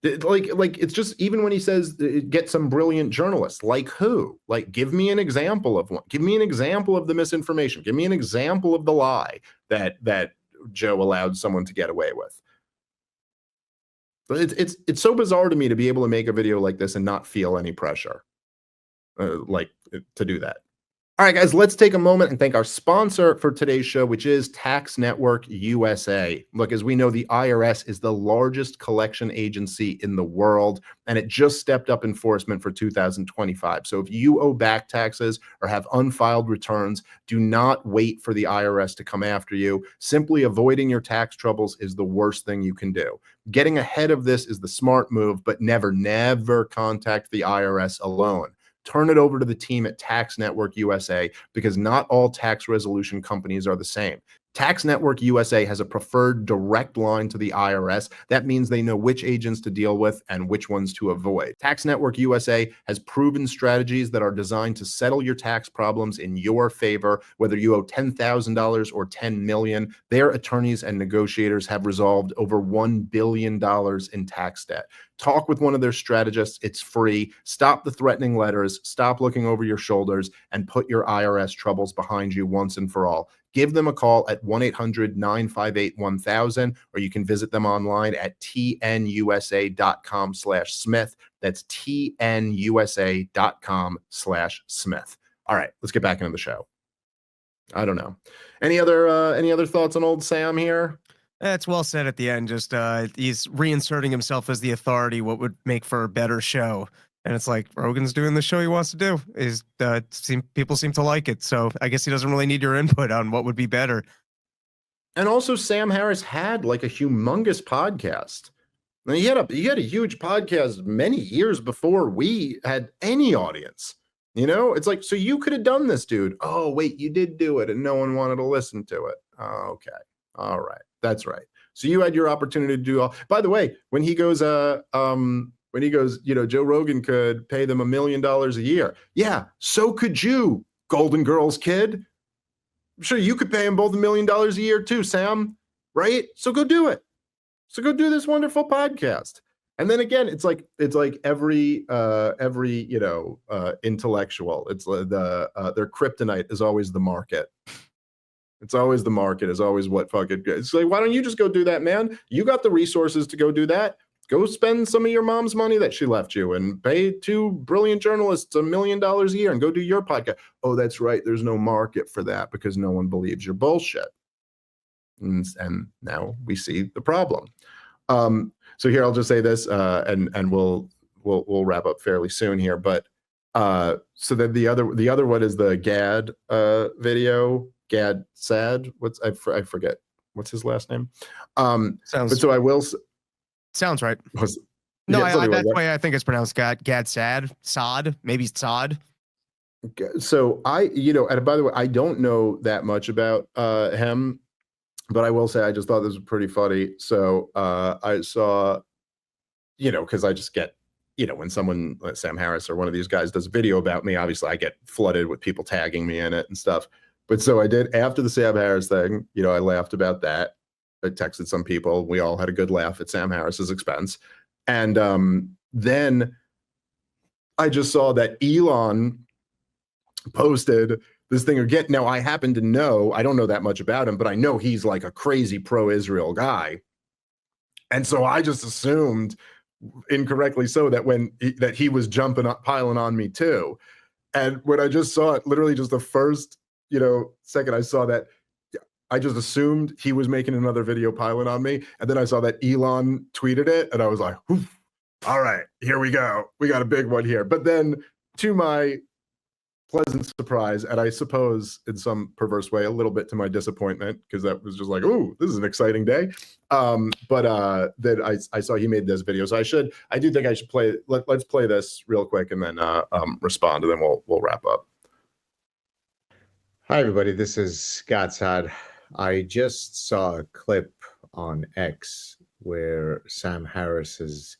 Like it's just, even when he says get some brilliant journalists, like who? Like give me an example of one. Give me an example of the misinformation. Give me an example of the lie that Joe allowed someone to get away with. But it's so bizarre to me to be able to make a video like this and not feel any pressure, to do that. All right, guys, let's take a moment and thank our sponsor for today's show, which is Tax Network USA. Look, as we know, the IRS is the largest collection agency in the world, and it just stepped up enforcement for 2025. So if you owe back taxes or have unfiled returns, do not wait for the IRS to come after you. Simply avoiding your tax troubles is the worst thing you can do. Getting ahead of this is the smart move, but never contact the IRS alone. Turn it over to the team at Tax Network USA, because not all tax resolution companies are the same. Tax Network USA has a preferred direct line to the IRS. That means they know which agents to deal with and which ones to avoid. Tax Network USA has proven strategies that are designed to settle your tax problems in your favor, whether you owe $10,000 or $10 million. Their attorneys and negotiators have resolved over $1 billion in tax debt. Talk with one of their strategists. It's free. Stop the threatening letters. Stop looking over your shoulders and put your IRS troubles behind you once and for all. give them a call at 1-800-958-1000, or you can visit them online at tnusa.com/Smith. That's tnusa.com/Smith. All right, let's get back into the show. I don't know. Any other thoughts on old Sam here? That's well said at the end. Just he's reinserting himself as the authority, what would make for a better show. And it's like Rogan's doing the show he wants to do. People seem to like it, so I guess he doesn't really need your input on what would be better. And also, Sam Harris had like a humongous podcast. And he had a huge podcast many years before we had any audience. You know, it's like, so you could have done this, dude. Oh, wait, you did do it, and no one wanted to listen to it. Oh, okay, all right, that's right. So you had your opportunity to do all. By the way, when he goes, Joe Rogan could pay them $1 million a year. Yeah, so could you, Golden Girls kid. I'm sure you could pay him both $1 million a year too, Sam. Right? So go do it. So go do this wonderful podcast. And then again, it's like every intellectual. It's their kryptonite is always the market. It's always the market. Is always what fucking. It's like, why don't you just go do that, man? You got the resources to go do that. Go spend some of your mom's money that she left you and pay 2 brilliant journalists $1 million a year and go do your podcast. Oh, that's right. There's no market for that because no one believes your bullshit. And now we see the problem. So here I'll just say this, and we'll wrap up fairly soon here. But so then the other one is the Gad video. Gad Sad. I forget what's his last name. But so I will. Sounds right. That's why I think it's pronounced Gad Sod, maybe Sod. So and by the way, I don't know that much about him, but I will say I just thought this was pretty funny. So I saw, because I just get, when someone like Sam Harris or one of these guys does a video about me, obviously I get flooded with people tagging me in it and stuff. But so I did after the Sam Harris thing, I laughed about that. I texted some people. We all had a good laugh at Sam Harris's expense. And then I just saw that Elon posted this thing again. Now, I happen to know, I don't know that much about him, but I know he's like a crazy pro-Israel guy. And so I just assumed, incorrectly so, that he was piling on me too. And when I just saw it, literally just the first, second I saw that, I just assumed he was making another video piling on me. And then I saw that Elon tweeted it and I was like, all right, here we go. We got a big one here. But then to my pleasant surprise, and I suppose in some perverse way, a little bit to my disappointment, because that was just like, ooh, this is an exciting day. But then I saw he made this video. So I do think I should play, let's play this real quick and then respond, and then we'll wrap up. Hi, everybody. This is Gatsad. I just saw a clip on X where Sam Harris is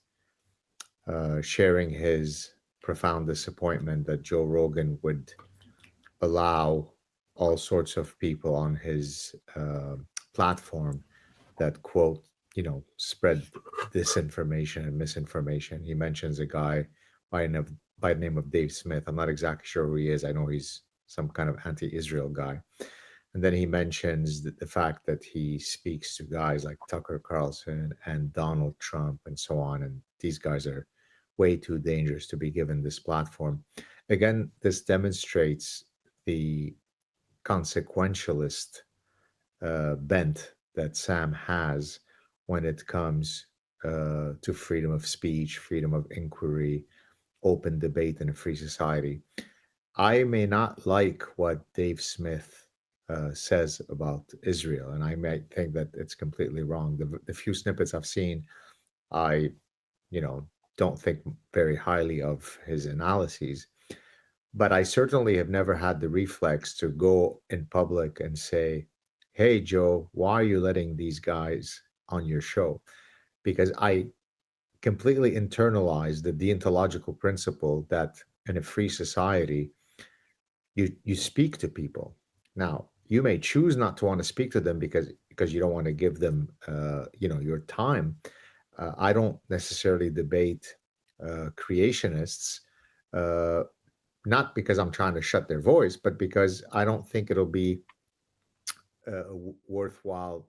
sharing his profound disappointment that Joe Rogan would allow all sorts of people on his platform that, quote, spread disinformation and misinformation. He mentions a guy by the name of Dave Smith. I'm not exactly sure who he is. I know he's some kind of anti-Israel guy. And then he mentions the fact that he speaks to guys like Tucker Carlson and Donald Trump and so on. And these guys are way too dangerous to be given this platform. Again, this demonstrates the consequentialist bent that Sam has when it comes to freedom of speech, freedom of inquiry, open debate in a free society. I may not like what Dave Smith says about Israel, and I might think that it's completely wrong. The few snippets I've seen, I, don't think very highly of his analyses, but I certainly have never had the reflex to go in public and say, hey, Joe, why are you letting these guys on your show? Because I completely internalized the deontological principle that in a free society, you speak to people. Now, you may choose not to want to speak to them because you don't want to give them, your time. I don't necessarily debate creationists, not because I'm trying to shut their voice, but because I don't think it'll be worthwhile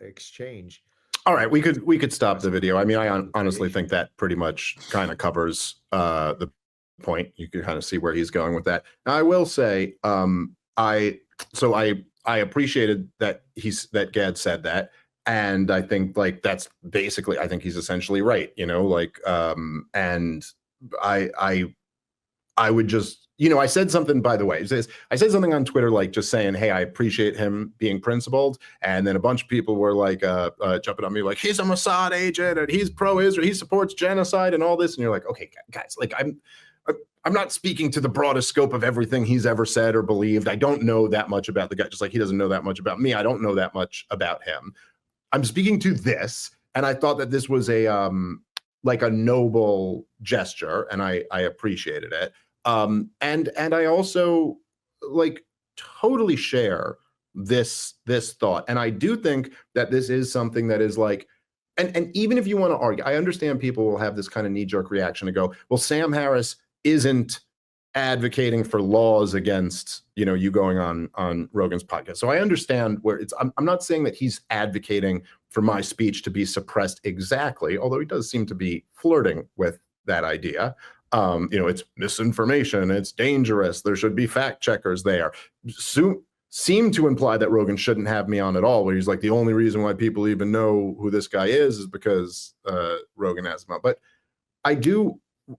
exchange. All right, we could stop the video. I mean, I honestly think that pretty much kind of covers the point. You can kind of see where he's going with that. Now, I will say, I appreciated that that Gad said that, and I think like that's basically, I think he's essentially right. You know, like, and I would just, you know, I said something, by the way, I said something on Twitter, like just saying, hey, I appreciate him being principled. And then a bunch of people were like jumping on me, like, he's a Mossad agent and he's pro-Israel, he supports genocide and all this. And you're like, okay, guys, like I'm not speaking to the broadest scope of everything he's ever said or believed. I don't know that much about the guy, just like he doesn't know that much about me. I don't know that much about him. I'm speaking to this. And I thought that this was a like a noble gesture, and I appreciated it. And I also like totally share this thought. And I do think that this is something that is like, and even if you want to argue, I understand people will have this kind of knee-jerk reaction to go, well, Sam Harris isn't advocating for laws against, you know, you going on Rogan's podcast. So I understand where it's, I'm not saying that he's advocating for my speech to be suppressed exactly, although he does seem to be flirting with that idea. You know, it's misinformation, it's dangerous, there should be fact checkers there. Seem to imply that Rogan shouldn't have me on at all, where he's like, the only reason why people even know who this guy is because Rogan has him on. But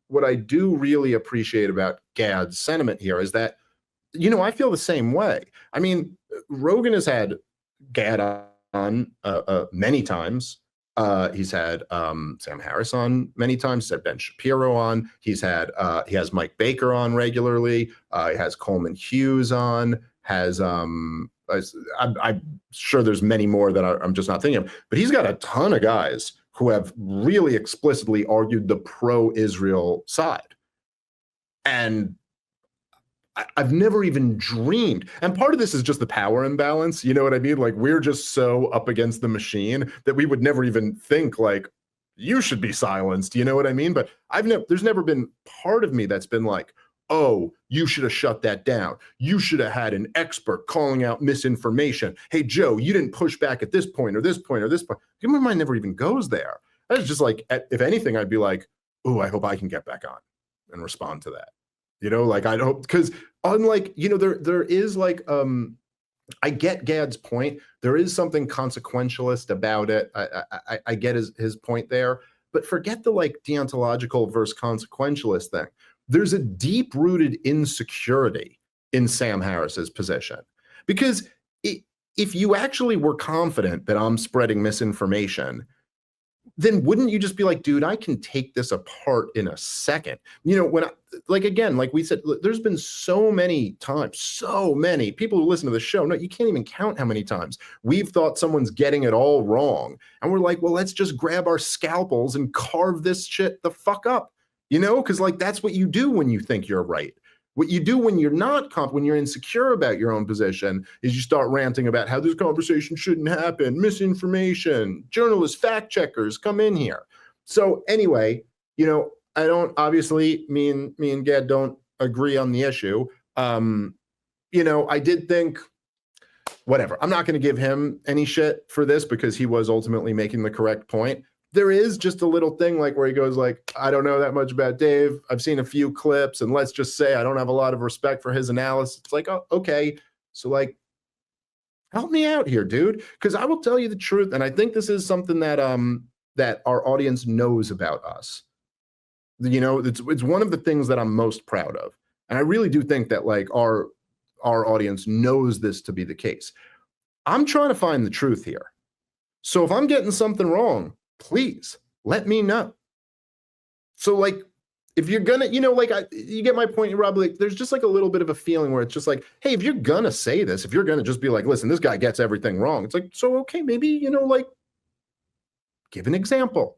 what I do really appreciate about Gad's sentiment here is that, you know, I feel the same way. I mean, Rogan has had Gad on many times. He's had Sam Harris on many times. He's had Ben Shapiro on. He has Mike Baker on regularly. He has Coleman Hughes on. I'm sure there's many more that I'm just not thinking of. But he's got a ton of guys who have really explicitly argued the pro-Israel side. And I've never even dreamed. And part of this is just the power imbalance. You know what I mean? Like, we're just so up against the machine that we would never even think like, you should be silenced. You know what I mean? But there's never been part of me that's been like, oh, you should have shut that down. You should have had an expert calling out misinformation. Hey, Joe, you didn't push back at this point or this point or this point. My mind never even goes there. That's just like, if anything, I'd be like, oh, I hope I can get back on and respond to that. You know, like I don't, because unlike, you know, there is like, I get Gad's point. There is something consequentialist about it. I get his point there, but forget the like deontological versus consequentialist thing. There's a deep-rooted insecurity in Sam Harris's position, because if you actually were confident that I'm spreading misinformation, then wouldn't you just be like, dude, I can take this apart in a second? You know, again, like we said, there's been so many times, so many people who listen to the show. No, you can't even count how many times we've thought someone's getting it all wrong. And we're like, well, let's just grab our scalpels and carve this shit the fuck up. You know, because like that's what you do when you think you're right. What you do when you're not when you're insecure about your own position is you start ranting about how this conversation shouldn't happen, misinformation, journalists, fact checkers, come in here. So anyway, you know, I don't, obviously me and Gad don't agree on the issue. You know, I did think, whatever, I'm not going to give him any shit for this because he was ultimately making the correct point. There is just a little thing like where he goes like, I don't know that much about Dave. I've seen a few clips, and let's just say I don't have a lot of respect for his analysis. It's like, oh, okay. So like, help me out here, dude. Because I will tell you the truth. And I think this is something that that our audience knows about us. You know, it's one of the things that I'm most proud of. And I really do think that like our audience knows this to be the case. I'm trying to find the truth here. So if I'm getting something wrong, please let me know. So like, if you're gonna, you know, like you get my point, Rob, like there's just like a little bit of a feeling where it's just like, hey, if you're gonna say this, if you're gonna just be like, listen, this guy gets everything wrong. It's like, so, okay, maybe, you know, like give an example.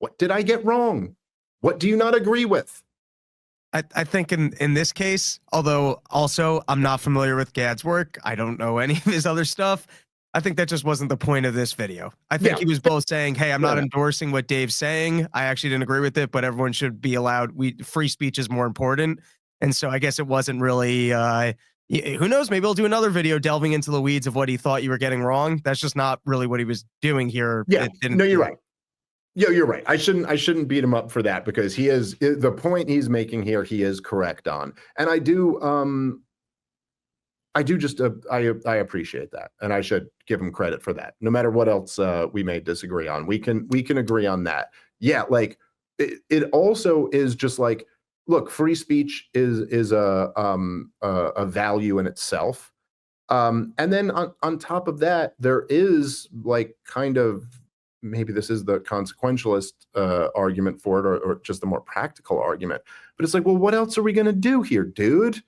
What did I get wrong? What do you not agree with? I think in this case, although also I'm not familiar with Gad's work, I don't know any of his other stuff. I think that just wasn't the point of this video. I think he was both saying, hey, I'm not endorsing what Dave's saying. I actually didn't agree with it, but everyone should be allowed. Free speech is more important. And so I guess it wasn't really, Yeah, who knows? Maybe he'll do another video delving into the weeds of what he thought you were getting wrong. That's just not really what he was doing here. Yeah, It didn't- no, you're right. Yeah, you're right. I shouldn't beat him up for that, because the point he's making here, he is correct on. And I just I appreciate that, and I should give him credit for that. No matter what else we may disagree on, we can agree on that. Yeah, like it also is just like, look, free speech is a value in itself. And then on top of that, there is like kind of, maybe this is the consequentialist argument for it, or just the more practical argument. But it's like, well, what else are we gonna do here, dude?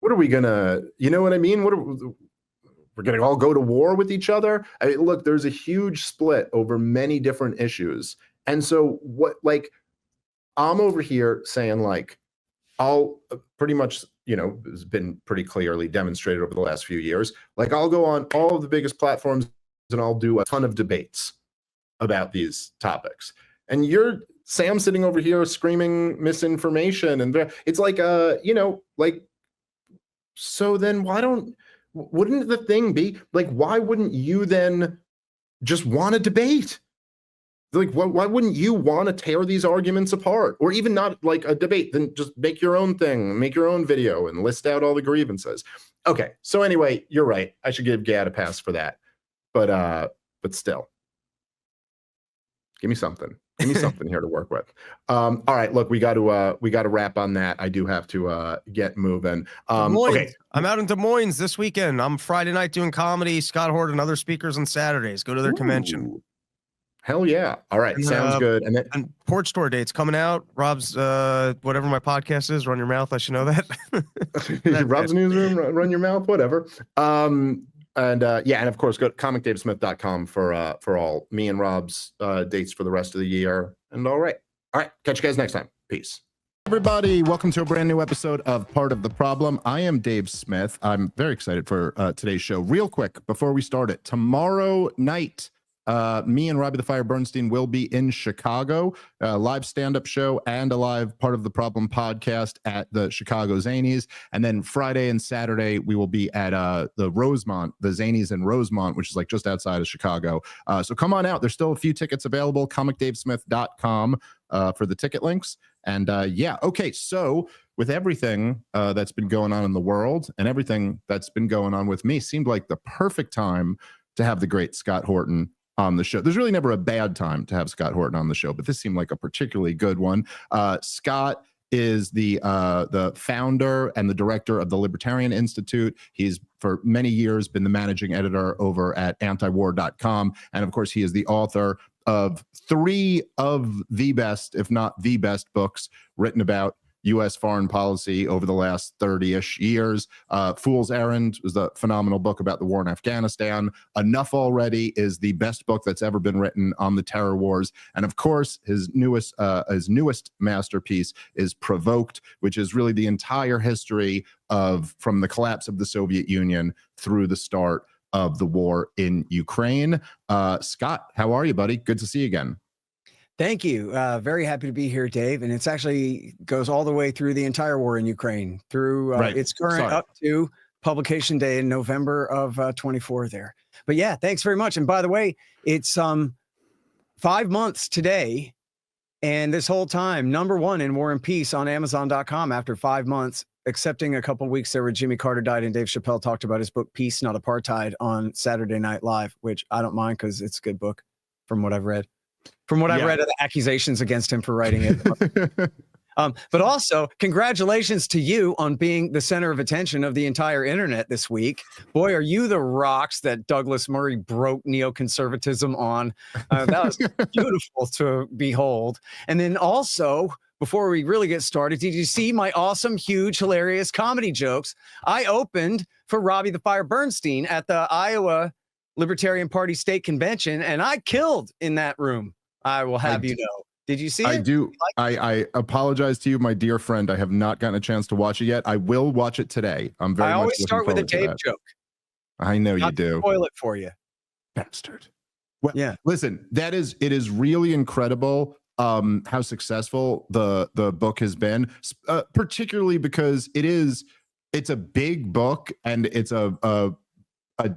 What are we gonna, you know what I mean? We're gonna all go to war with each other? I mean, look, there's a huge split over many different issues. And so what, like, I'm over here saying, like, I'll pretty much, it's been pretty clearly demonstrated over the last few years. Like, I'll go on all of the biggest platforms and I'll do a ton of debates about these topics. And Sam sitting over here screaming misinformation. And it's like, like, so then wouldn't the thing be like, why wouldn't you then just want to debate? Like, why wouldn't you want to tear these arguments apart? Or even not like a debate, then just make your own thing, make your own video and list out all the grievances. Okay, so anyway, you're right. I should give Gad a pass for that. But still, give me something. Give me something here to work with. All right, look, we got to wrap on that. I do have to get moving. Okay, I'm out in Des Moines this weekend. I'm Friday night doing comedy. Scott Horton and other speakers on Saturdays. Go to their convention. Hell yeah! All right, sounds good. And then Porch Tour dates coming out. Rob's whatever my podcast is, Run Your Mouth. I should know that. Rob's Newsroom, Run Your Mouth, whatever. And of course, go to comicdavesmith.com for all me and Rob's dates for the rest of the year. And all right, catch you guys next time. Peace. Everybody, welcome to a brand new episode of Part of the Problem. I am Dave Smith. I'm very excited for today's show. Real quick, before we start it, tomorrow night, me and Robbie the Fire Bernstein will be in Chicago, a live stand-up show and a live Part of the Problem podcast at the Chicago Zanies. And then Friday and Saturday, we will be at the Rosemont, the Zanies in Rosemont, which is like just outside of Chicago. So come on out. There's still a few tickets available, comicdavesmith.com for the ticket links. And okay, so with everything that's been going on in the world and everything that's been going on with me, seemed like the perfect time to have the great Scott Horton on the show. There's really never a bad time to have Scott Horton on the show, but this seemed like a particularly good one. Scott is the founder and the director of the Libertarian Institute. He's for many years been the managing editor over at antiwar.com. And of course, he is the author of 3 of the best, if not the best, books written about U.S. foreign policy over the last 30-ish years. Fool's Errand was a phenomenal book about the war in Afghanistan. Enough Already is the best book that's ever been written on the terror wars. And of course, his newest masterpiece is Provoked, which is really the entire history from the collapse of the Soviet Union through the start of the war in Ukraine. Scott, how are you, buddy? Good to see you again. Thank you. Very happy to be here, Dave. And it's actually goes all the way through the entire war in Ukraine, through its current up to publication day in November of 24 there. But yeah, thanks very much. And by the way, it's 5 months today. And this whole time, #1 in War and Peace on Amazon.com after 5 months, excepting a couple of weeks there where Jimmy Carter died and Dave Chappelle talked about his book, Peace, Not Apartheid, on Saturday Night Live, which I don't mind because it's a good book from what I've read. From what I've read of the accusations against him for writing it. But also, congratulations to you on being the center of attention of the entire internet this week. Boy, are you the rocks that Douglas Murray broke neoconservatism on. That was beautiful to behold. And then also, before we really get started, did you see my awesome, huge, hilarious comedy jokes? I opened for Robbie the Fire Bernstein at the Iowa Libertarian Party State Convention, and I killed in that room. I will have you know. Did you see it? I do. I apologize to you, my dear friend. I have not gotten a chance to watch it yet. I will watch it today. I'm very. I always start with a Dave joke. I know you do. Spoil it for you, bastard. Well, yeah. Listen, it is really incredible how successful the book has been, particularly because it is it's a big book, and it's a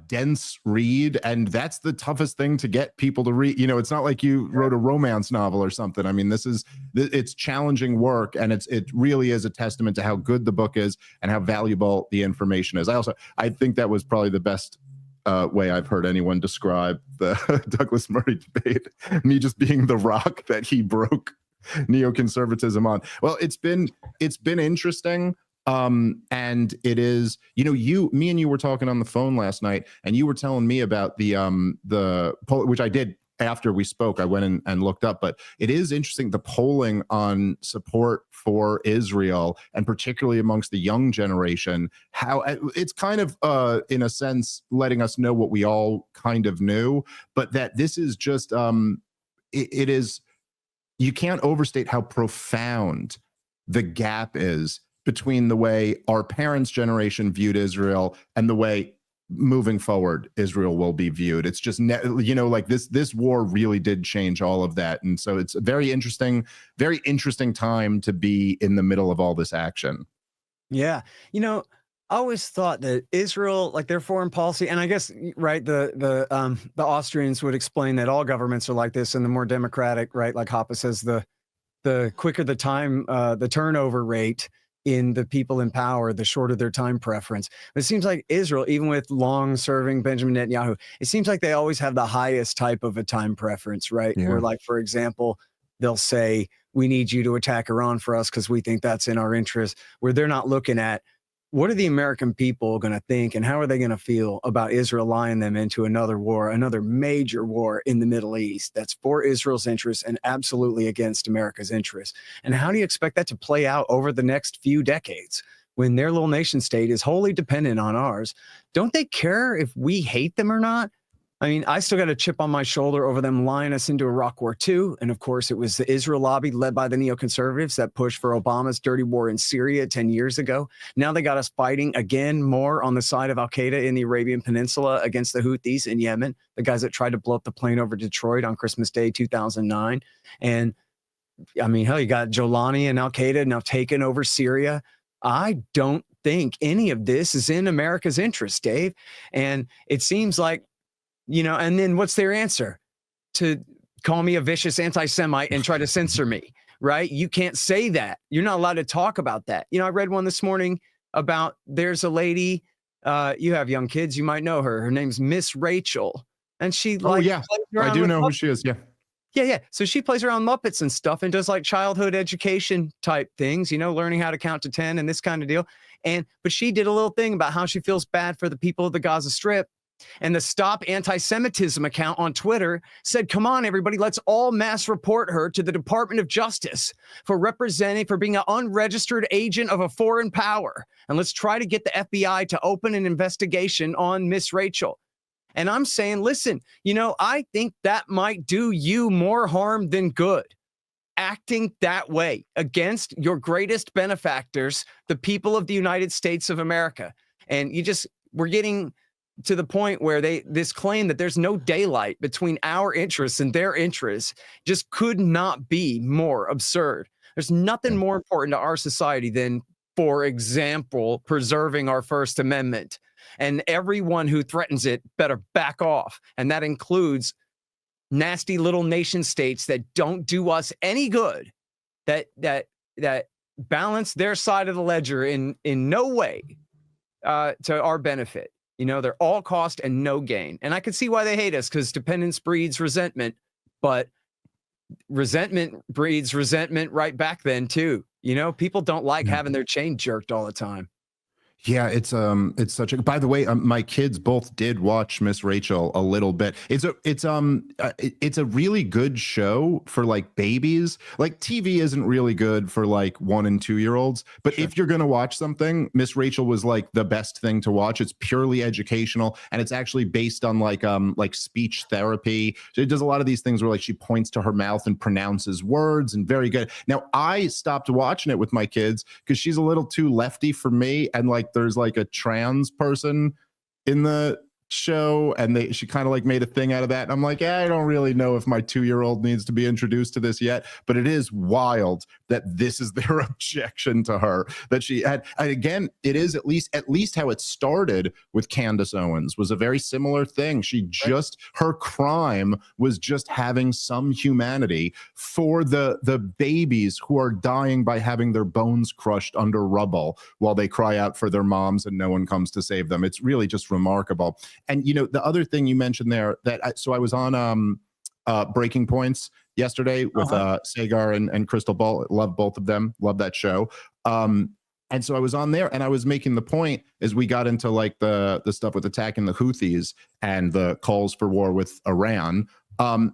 dense read, and that's the toughest thing to get people to read. You know, it's not like you wrote a romance novel or something. I mean, it's challenging work, and it really is a testament to how good the book is and how valuable the information is. I think that was probably the best way I've heard anyone describe the Douglas Murray debate, me just being the rock that he broke neoconservatism on. Well, it's been interesting. And it is, me and you were talking on the phone last night, and you were telling me about the poll, which I did after we spoke. I went and looked up, but it is interesting, the polling on support for Israel, and particularly amongst the young generation, how it's kind of, in a sense, letting us know what we all kind of knew, but that this is just, it is, you can't overstate how profound the gap is between the way our parents' generation viewed Israel and the way moving forward Israel will be viewed. It's just, like this war really did change all of that. And so it's a very interesting time to be in the middle of all this action. Yeah. I always thought that Israel, like their foreign policy, and I guess, right, the Austrians would explain that all governments are like this, and the more democratic, right, like Hoppe says, the quicker the time, the turnover rate in the people in power, the shorter their time preference. But it seems like Israel, even with long-serving Benjamin Netanyahu, it seems like they always have the highest type of a time preference, right? Yeah. Where, like, for example, they'll say, we need you to attack Iran for us because we think that's in our interest, where they're not looking at what are the American people going to think and how are they going to feel about Israel lying them into another war, another major war in the Middle East that's for Israel's interests and absolutely against America's interests. And how do you expect that to play out over the next few decades when their little nation state is wholly dependent on ours? Don't they care if we hate them or not? I mean, I still got a chip on my shoulder over them lying us into Iraq War II. And of course, it was the Israel lobby led by the neoconservatives that pushed for Obama's dirty war in Syria 10 years ago. Now they got us fighting again more on the side of Al-Qaeda in the Arabian Peninsula against the Houthis in Yemen, the guys that tried to blow up the plane over Detroit on Christmas Day 2009. And I mean, hell, you got Jolani and Al-Qaeda now taking over Syria. I don't think any of this is in America's interest, Dave. And it seems like, and then what's their answer? To call me a vicious anti-Semite and try to censor me, right? You can't say that. You're not allowed to talk about that. I read one this morning about there's a lady, you have young kids, you might know her. Her name's Miss Rachel. And she I do know who she is. Yeah. Yeah. So she plays around Muppets and stuff and does like childhood education type things, learning how to count to 10 and this kind of deal. But she did a little thing about how she feels bad for the people of the Gaza Strip. And the Stop Anti-Semitism account on Twitter said, come on, everybody, let's all mass report her to the Department of Justice for being an unregistered agent of a foreign power. And let's try to get the FBI to open an investigation on Miss Rachel. And I'm saying, listen, I think that might do you more harm than good. Acting that way against your greatest benefactors, the people of the United States of America. And we're getting to the point where this claim that there's no daylight between our interests and their interests just could not be more absurd. There's nothing more important to our society than, for example, preserving our First Amendment. And everyone who threatens it better back off. And that includes nasty little nation states that don't do us any good, that balance their side of the ledger in no way to our benefit. They're all cost and no gain. And I can see why they hate us, because dependence breeds resentment, but resentment breeds resentment right back then too. People don't like having their chain jerked all the time. Yeah, it's such a. By the way, my kids both did watch Miss Rachel a little bit. It's a really good show for like babies. Like TV isn't really good for like 1 and 2 year olds. But sure, if you're gonna watch something, Miss Rachel was like the best thing to watch. It's purely educational, and it's actually based on like speech therapy. So it does a lot of these things where like she points to her mouth and pronounces words, and very good. Now I stopped watching it with my kids because she's a little too lefty for me, and like there's like a trans person in the show, and she kind of like made a thing out of that. And I'm like, I don't really know if my 2-year-old needs to be introduced to this yet, but it is wild that this is their objection to her, that she had. And again, it is at least how it started with Candace Owens was a very similar thing. She just, her crime was just having some humanity for the babies who are dying by having their bones crushed under rubble while they cry out for their moms and no one comes to save them. It's really just remarkable. And the other thing you mentioned there, so I was on Breaking Points yesterday with Sagar and Crystal Ball. Love both of them. Love that show. And so I was on there and I was making the point as we got into like the stuff with attacking the Houthis and the calls for war with Iran. And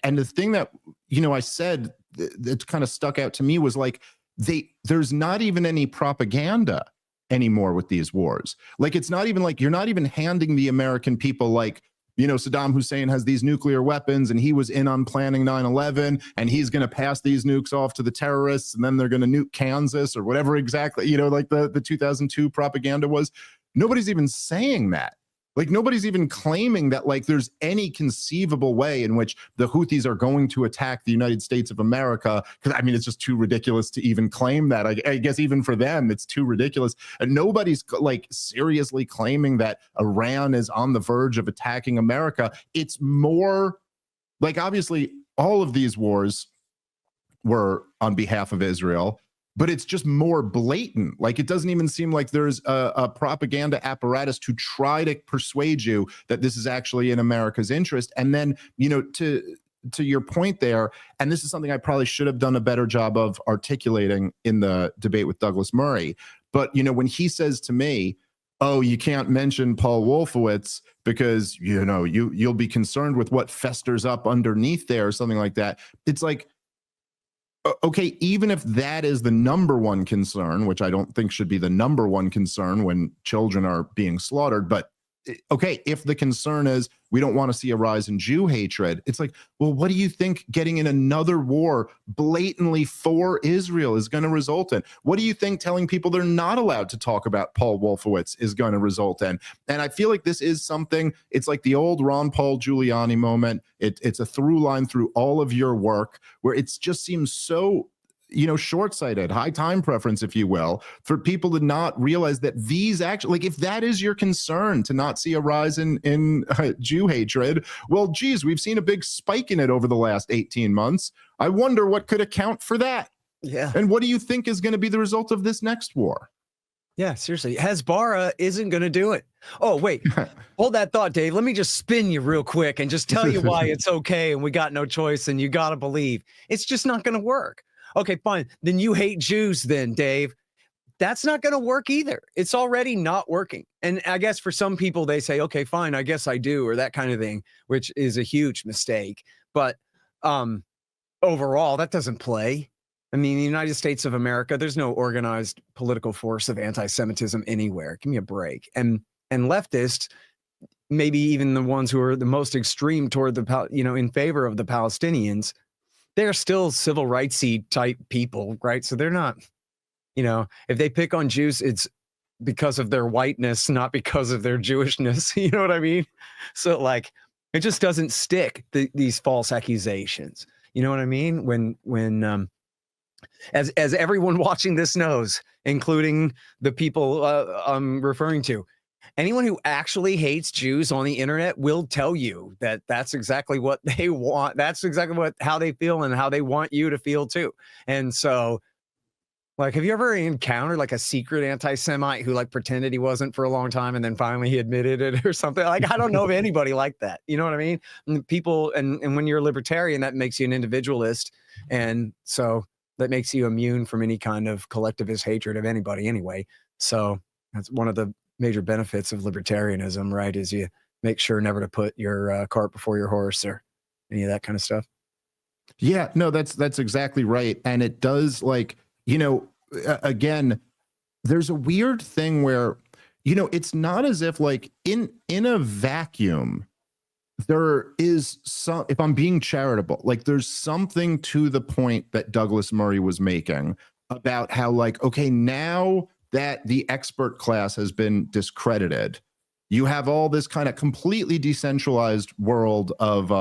the thing that, I said that kind of stuck out to me was like, there's not even any propaganda anymore with these wars. Like, it's not even like you're not even handing the American people like, Saddam Hussein has these nuclear weapons and he was in on planning 9/11 and he's going to pass these nukes off to the terrorists and then they're going to nuke Kansas or whatever exactly, like the 2002 propaganda was. Nobody's even saying that. Like, nobody's even claiming that like there's any conceivable way in which the Houthis are going to attack the United States of America. Because I mean, it's just too ridiculous to even claim that. I guess even for them, it's too ridiculous. And nobody's like seriously claiming that Iran is on the verge of attacking America. It's more like, obviously, all of these wars were on behalf of Israel, but it's just more blatant. Like, it doesn't even seem like there's a propaganda apparatus to try to persuade you that this is actually in America's interest. And then, to your point there, and this is something I probably should have done a better job of articulating in the debate with Douglas Murray. But, when he says to me, oh, you can't mention Paul Wolfowitz because, you'll be concerned with what festers up underneath there or something like that. It's like, okay, even if that is the number one concern, which I don't think should be the number one concern when children are being slaughtered, but okay, if the concern is we don't want to see a rise in Jew hatred, it's like, well, what do you think getting in another war blatantly for Israel is going to result in? What do you think telling people they're not allowed to talk about Paul Wolfowitz is going to result in? And I feel like this is something, it's like the old Ron Paul Giuliani moment. It's a through line through all of your work where it just seems so short-sighted, high time preference, if you will, for people to not realize that these actually, like, if that is your concern to not see a rise in Jew hatred, well, geez, we've seen a big spike in it over the last 18 months. I wonder what could account for that. Yeah. And what do you think is going to be the result of this next war? Yeah, seriously. Hezbollah isn't going to do it. Oh, wait. Hold that thought, Dave. Let me just spin you real quick and just tell you why it's okay and we got no choice and you got to believe. It's just not going to work. Okay, fine. Then you hate Jews then, Dave. That's not going to work either. It's already not working. And I guess for some people, they say, okay, fine, I guess I do, or that kind of thing, which is a huge mistake. But overall, that doesn't play. I mean, the United States of America, there's no organized political force of anti-Semitism anywhere. Give me a break. And leftists, maybe even the ones who are the most extreme toward in favor of the Palestinians, they're still civil rightsy type people, right? So they're not, if they pick on Jews, it's because of their whiteness, not because of their Jewishness. You know what I mean? So like, it just doesn't stick, these false accusations. You know what I mean? When as everyone watching this knows, including the people I'm referring to, anyone who actually hates Jews on the internet will tell you that that's exactly what they want. That's exactly how they feel and how they want you to feel too. And so, like, have you ever encountered like a secret anti-Semite who like pretended he wasn't for a long time and then finally he admitted it or something? Like, I don't know of anybody like that. You know what I mean? And people, and when you're a libertarian, that makes you an individualist. And so that makes you immune from any kind of collectivist hatred of anybody anyway. So that's one of the major benefits of libertarianism, right? Is you make sure never to put your cart before your horse or any of that kind of stuff. Yeah, no, that's exactly right. And it does, like, again, there's a weird thing where, it's not as if like in a vacuum, there is some, if I'm being charitable, like there's something to the point that Douglas Murray was making about how like, okay, now that the expert class has been discredited, You have all this kind of completely decentralized world of,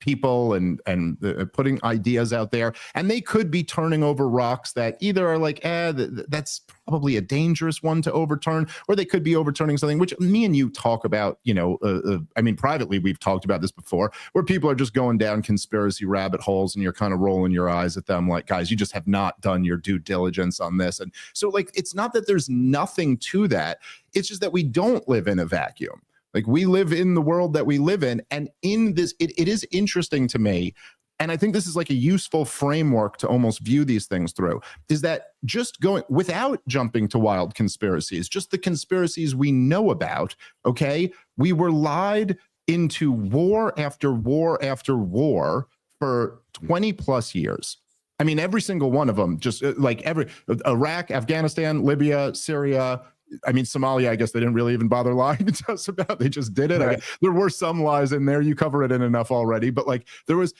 people and putting ideas out there, and they could be turning over rocks that either are like, that's probably a dangerous one to overturn, or they could be overturning something which me and you talk about, I mean, privately, we've talked about this before, where people are just going down conspiracy rabbit holes and you're kind of rolling your eyes at them like, guys, you just have not done your due diligence on this. And so, like, it's not that there's nothing to that. It's just that we don't live in a vacuum. Like, we live in the world that we live in. And in this, it is interesting to me, and I think this is like a useful framework to almost view these things through, is that just going without jumping to wild conspiracies, just the conspiracies we know about, okay? We were lied into war after war after war for 20 plus years. I mean, every single one of them, just like Iraq, Afghanistan, Libya, Syria, I mean, Somalia, I guess they didn't really even bother lying to us about. They just did it. Right. There were some lies in there. You cover it in enough already. But like there was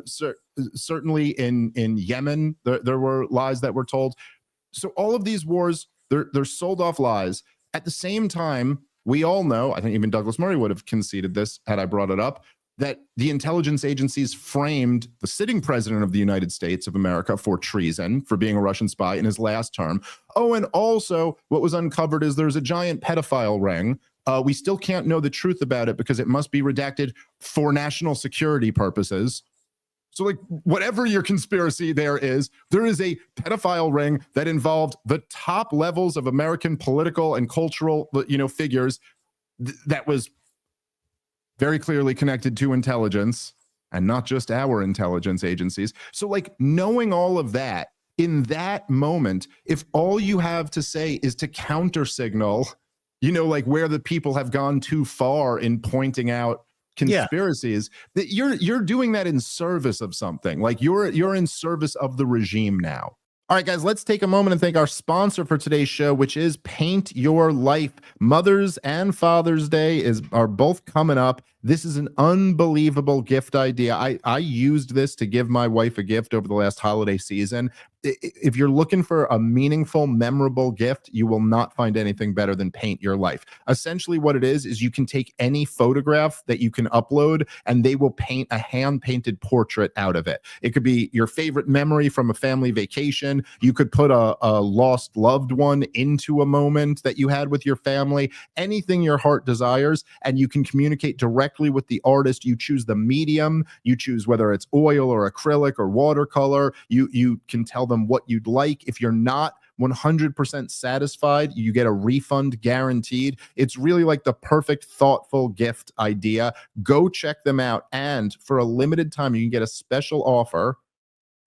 certainly in Yemen, there were lies that were told. So all of these wars, they're sold off lies. At the same time, we all know, I think even Douglas Murray would have conceded this had I brought it up, that the intelligence agencies framed the sitting president of the United States of America for treason, for being a Russian spy in his last term. Oh, and also what was uncovered is there's a giant pedophile ring. We still can't know the truth about it because it must be redacted for national security purposes. So like whatever your conspiracy there is a pedophile ring that involved the top levels of American political and cultural, figures that was very clearly connected to intelligence, and not just our intelligence agencies. So like knowing all of that in that moment, if all you have to say is to counter signal, like where the people have gone too far in pointing out conspiracies, that you're doing that in service of something. Like you're in service of the regime now. All right, guys, let's take a moment and thank our sponsor for today's show, which is Paint Your Life. Mother's and Father's Day are both coming up. This is an unbelievable gift idea. I used this to give my wife a gift over the last holiday season. If you're looking for a meaningful, memorable gift, you will not find anything better than Paint Your Life. Essentially what it is you can take any photograph that you can upload and they will paint a hand-painted portrait out of it. It could be your favorite memory from a family vacation. You could put a lost loved one into a moment that you had with your family, anything your heart desires, and you can communicate directly with the artist. You choose the medium, you choose whether it's oil or acrylic or watercolor. You can tell them what you'd like. If you're not 100% satisfied, you get a refund guaranteed. It's really like the perfect, thoughtful gift idea. Go check them out. And for a limited time, you can get a special offer.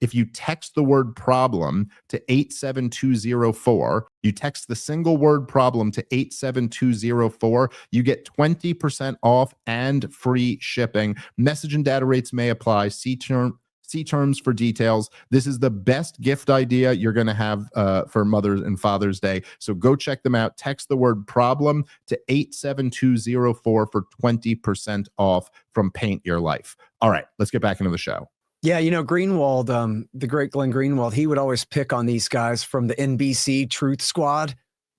If you text the word problem to 87204, you text the single word problem to 87204, you get 20% off and free shipping. Message and data rates may apply. See terms for details. This is the best gift idea you're going to have for Mother's and Father's Day. So go check them out. Text the word problem to 87204 for 20% off from Paint Your Life. All right, let's get back into the show. Yeah, Greenwald, the great Glenn Greenwald, he would always pick on these guys from the NBC Truth Squad,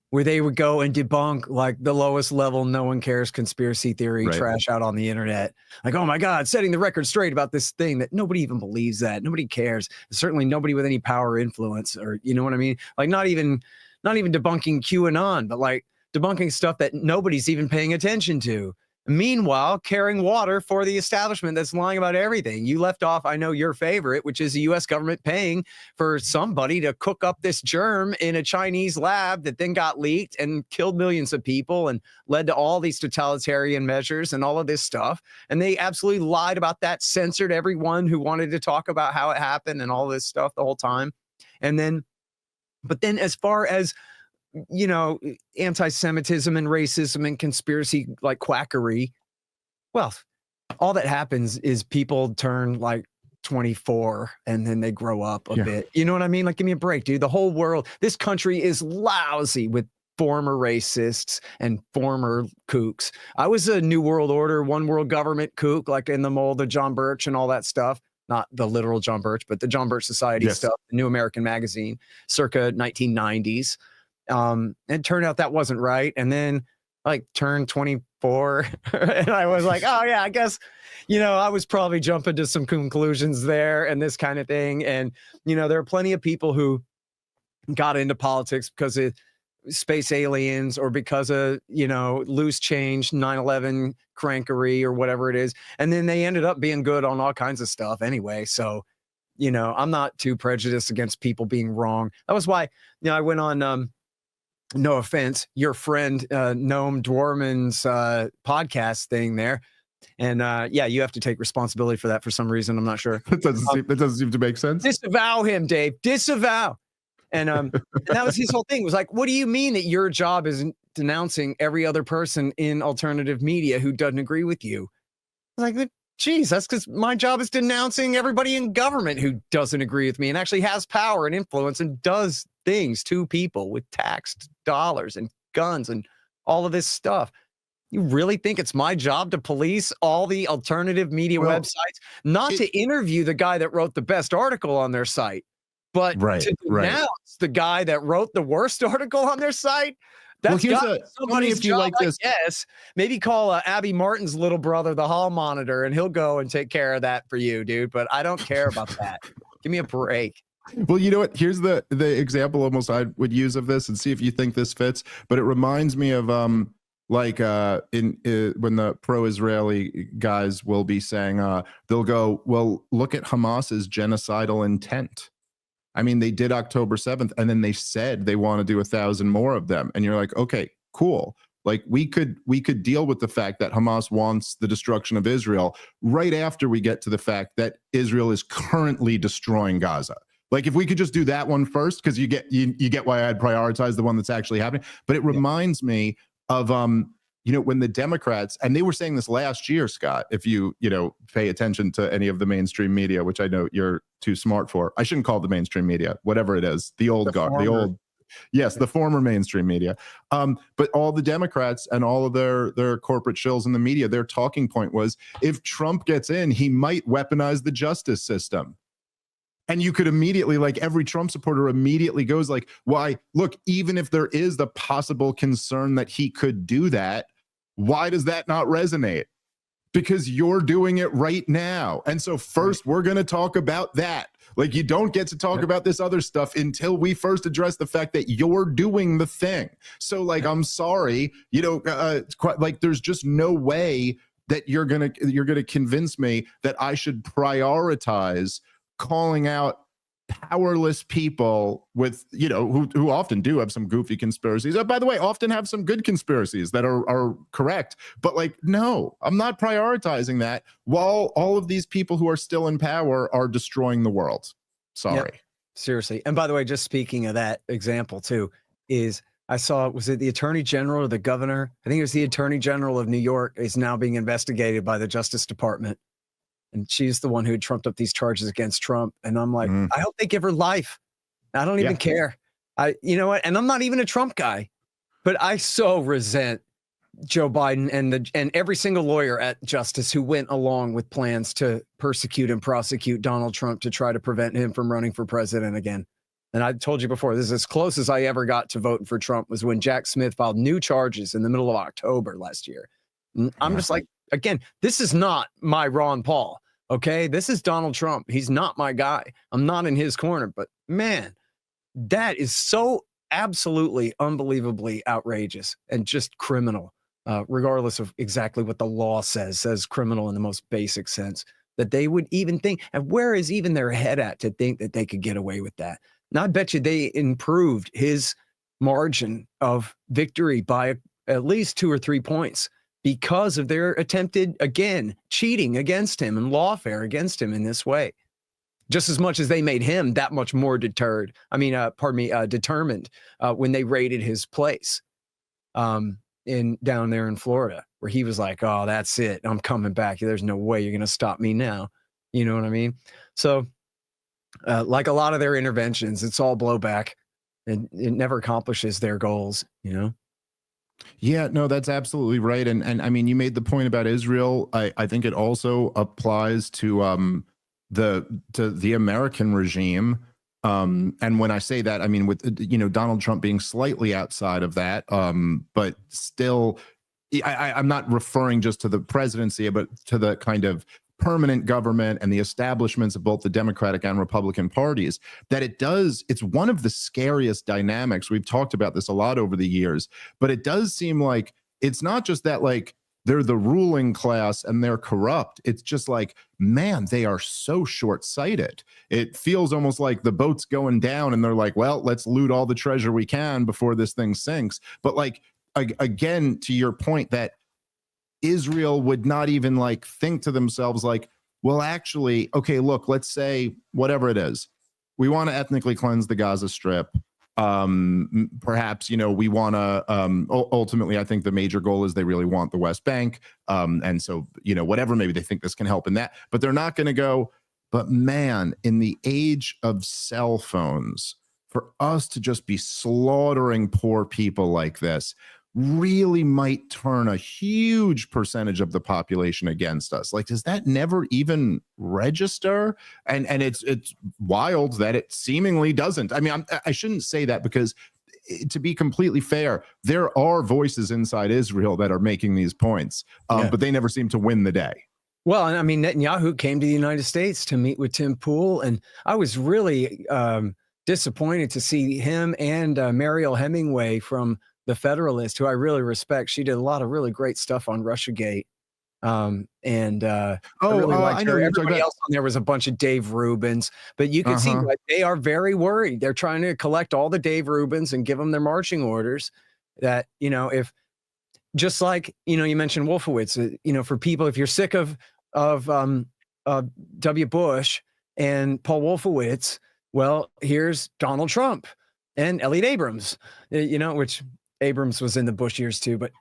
where they would go and debunk like the lowest level, no one cares conspiracy theory trash out on the internet. Like, oh my God, setting the record straight about this thing that nobody even believes that. Nobody cares. Certainly nobody with any power or influence, or you know what I mean? Like not even debunking QAnon, but like debunking stuff that nobody's even paying attention to. Meanwhile, carrying water for the establishment that's lying about everything. You left off, I know, your favorite, which is the U.S. government paying for somebody to cook up this germ in a Chinese lab that then got leaked and killed millions of people and led to all these totalitarian measures and all of this stuff. And they absolutely lied about that, censored everyone who wanted to talk about how it happened and all this stuff the whole time. But then as far as anti-Semitism and racism and conspiracy like quackery. Well, all that happens is people turn like 24 and then they grow up a bit. You know what I mean? Like, give me a break, dude. The whole world, this country is lousy with former racists and former kooks. I was a New World Order, one world government kook, like in the mold of John Birch and all that stuff. Not the literal John Birch, but the John Birch Society stuff, the New American Magazine, circa 1990s. It turned out that wasn't right. And then like turned 24 and I was like, oh yeah, I guess, I was probably jumping to some conclusions there and this kind of thing. And, there are plenty of people who got into politics because of space aliens or because of, loose change, 9/11 crankery or whatever it is. And then they ended up being good on all kinds of stuff anyway. So, I'm not too prejudiced against people being wrong. That was why, I went on, no offense, your friend Noam Dwarman's podcast thing there. And yeah, you have to take responsibility for that for some reason. I'm not sure. That doesn't seem to make sense. Disavow him, Dave. Disavow. And that was his whole thing. It was like, what do you mean that your job is denouncing every other person in alternative media who doesn't agree with you? I was like, geez, that's because my job is denouncing everybody in government who doesn't agree with me and actually has power and influence and does things to people with taxed dollars and guns and all of this stuff. You really think it's my job to police all the alternative media websites? Not to interview the guy that wrote the best article on their site, but to denounce the guy that wrote the worst article on their site? That's somebody's job, like this. Yes, maybe call Abby Martin's little brother, the hall monitor, and he'll go and take care of that for you, dude. But I don't care about that. Give me a break. Well, you know what? Here's the example almost I would use of this, and see if you think this fits. But it reminds me of when the pro-Israeli guys will be saying they'll go, well, look at Hamas's genocidal intent. I mean, they did October 7th, and then they said they want to do 1,000 more of them. And you're like, okay, cool. Like we could deal with the fact that Hamas wants the destruction of Israel right after we get to the fact that Israel is currently destroying Gaza. Like if we could just do that one first, because you get why I'd prioritize the one that's actually happening. But it reminds me of when the Democrats, and they were saying this last year, Scott, if you pay attention to any of the mainstream media, which I know you're too smart for. I shouldn't call it the mainstream media, whatever it is, the former mainstream media. But all the Democrats and all of their corporate shills in the media, their talking point was, if Trump gets in, he might weaponize the justice system. And you could immediately, like every Trump supporter immediately goes like, why, look, even if there is the possible concern that he could do that, why does that not resonate? Because you're doing it right now. And so first we're going to talk about that. Like you don't get to talk about this other stuff until we first address the fact that you're doing the thing. So like, I'm sorry, there's just no way that you're going to convince me that I should prioritize calling out powerless people with, who often do have some goofy conspiracies. By the way, often have some good conspiracies that are correct. But like, no, I'm not prioritizing that while all of these people who are still in power are destroying the world. Sorry. Yep. Seriously. And by the way, just speaking of that example too, I saw, was it the Attorney General or the governor? I think it was the Attorney General of New York is now being investigated by the Justice Department. And she's the one who trumped up these charges against Trump. And I'm like, I hope they give her life. I don't even care. You know what? And I'm not even a Trump guy, but I so resent Joe Biden and every single lawyer at Justice who went along with plans to persecute and prosecute Donald Trump to try to prevent him from running for president again. And I told you before, this is as close as I ever got to voting for Trump was when Jack Smith filed new charges in the middle of October last year. And I'm just like, again, this is not my Ron Paul. Okay, this is Donald Trump. He's not my guy. I'm not in his corner. But man, that is so absolutely unbelievably outrageous and just criminal, regardless of exactly what the law says criminal in the most basic sense, that they would even think. And where is even their head at to think that they could get away with that? And I bet you they improved his margin of victory by at least 2 or 3 points. Because of their attempted, again, cheating against him and lawfare against him in this way. Just as much as they made him that much more determined when they raided his place down there in Florida, where he was like, oh, that's it. I'm coming back. There's no way you're going to stop me now. You know what I mean? So like a lot of their interventions, it's all blowback and it never accomplishes their goals, Yeah, no, that's absolutely right. And I mean, you made the point about Israel. I think it also applies to the American regime. And when I say that, I mean, with, Donald Trump being slightly outside of that, but still, I'm not referring just to the presidency, but to the kind of permanent government and the establishments of both the Democratic and Republican parties, that it's one of the scariest dynamics. We've talked about this a lot over the years, but it does seem like it's not just that, like, they're the ruling class and they're corrupt. It's just like, man, they are so short-sighted. It feels almost like the boat's going down and they're like, well, let's loot all the treasure we can before this thing sinks. But like, again, to your point, that Israel would not even like think to themselves like, well, actually, okay, look, let's say whatever it is, we want to ethnically cleanse the Gaza Strip. Perhaps, we want to, ultimately, I think the major goal is they really want the West Bank. And so, whatever, maybe they think this can help in that, but they're not going to go, but man, in the age of cell phones, for us to just be slaughtering poor people like this really might turn a huge percentage of the population against us. Like, does that never even register? And it's wild that it seemingly doesn't. I mean, I shouldn't say that, because to be completely fair, there are voices inside Israel that are making these points, but they never seem to win the day. Well, and I mean, Netanyahu came to the United States to meet with Tim Pool, and I was really disappointed to see him and Mariel Hemingway from The Federalist, who I really respect. She did a lot of really great stuff on Russiagate. I really liked her. Everybody else on there was a bunch of Dave Rubins, but you can see like, they are very worried. They're trying to collect all the Dave Rubins and give them their marching orders. That, if just like, you mentioned Wolfowitz, for people, if you're sick of W. Bush and Paul Wolfowitz, well, here's Donald Trump and Elliot Abrams, which Abrams was in the Bush years too, but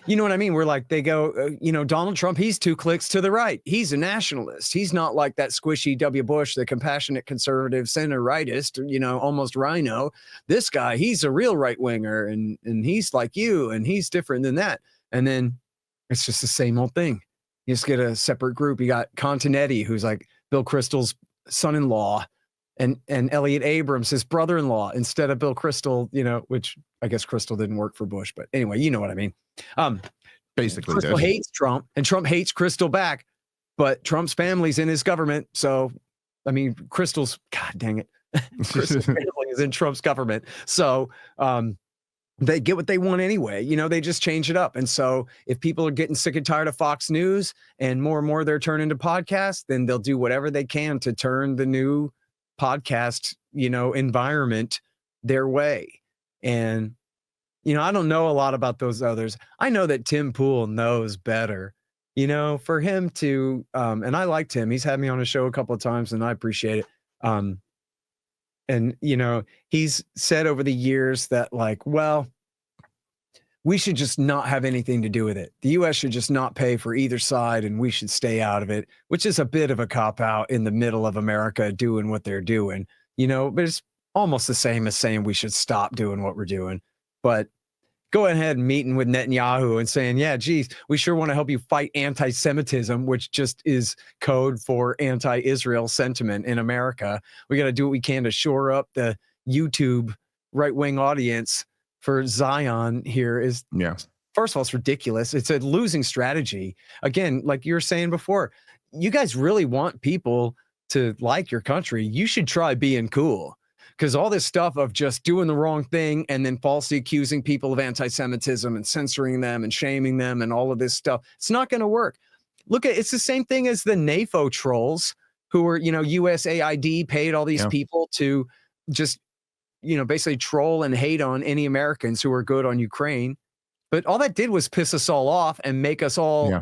you know what I mean? We're like, they go, Donald Trump, he's 2 clicks to the right. He's a nationalist. He's not like that squishy W. Bush, the compassionate conservative center rightist, almost rhino. This guy, he's a real right winger, and he's like you, and he's different than that. And then it's just the same old thing. You just get a separate group. You got Continetti, who's like Bill Kristol's son-in-law, and Elliot Abrams, his brother-in-law, instead of Bill Kristol, which I guess Kristol didn't work for Bush, but anyway, you know what I mean. Basically, Kristol hates Trump, and Trump hates Kristol back, but Trump's family's in his government. So, I mean, Kristol's, God dang it, Kristol's family is in Trump's government. So, they get what they want anyway. They just change it up. And so if people are getting sick and tired of Fox News and more they're turning to podcasts, then they'll do whatever they can to turn the new podcast, environment their way. And, I don't know a lot about those others. I know that Tim Pool knows better, for him to, and I liked him. He's had me on a show a couple of times and I appreciate it. And, he's said over the years that like, well, we should just not have anything to do with it. The U.S. should just not pay for either side and we should stay out of it, which is a bit of a cop-out in the middle of America doing what they're doing, but it's almost the same as saying we should stop doing what we're doing. But go ahead and meeting with Netanyahu and saying, yeah, geez, we sure want to help you fight anti-Semitism, which just is code for anti-Israel sentiment in America. We got to do what we can to shore up the YouTube right-wing audience for Zion here. Is, first of all, it's ridiculous. It's a losing strategy. Again, like you were saying before, you guys really want people to like your country. You should try being cool. Because all this stuff of just doing the wrong thing and then falsely accusing people of anti-Semitism and censoring them and shaming them and all of this stuff, it's not going to work. It's the same thing as the NAFO trolls who were, USAID paid all these people to just, basically troll and hate on any Americans who are good on Ukraine. But all that did was piss us all off and make us all,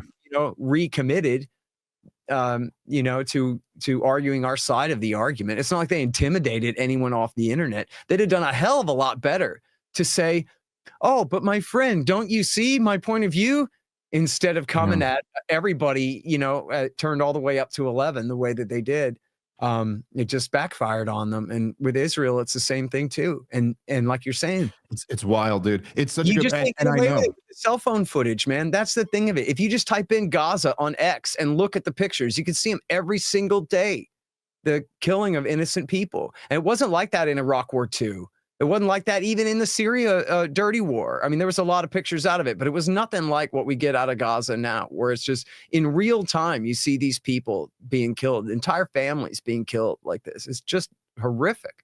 recommitted, to arguing our side of the argument. It's not like they intimidated anyone off the internet. They'd have done a hell of a lot better to say, oh, but my friend, don't you see my point of view? Instead of coming at everybody, turned all the way up to 11 the way that they did. It just backfired on them. And with Israel, it's the same thing too. And like you're saying, it's wild, dude. It's such a good, and I know cell phone footage, man. That's the thing of it. If you just type in Gaza on X and look at the pictures, you can see them every single day. the killing of innocent people. And it wasn't like that in Iraq War II. It wasn't like that even in the Syria dirty war. I mean, there was a lot of pictures out of it, but it was nothing like what we get out of Gaza now, where it's just in real time, you see these people being killed, entire families being killed like this. It's just horrific.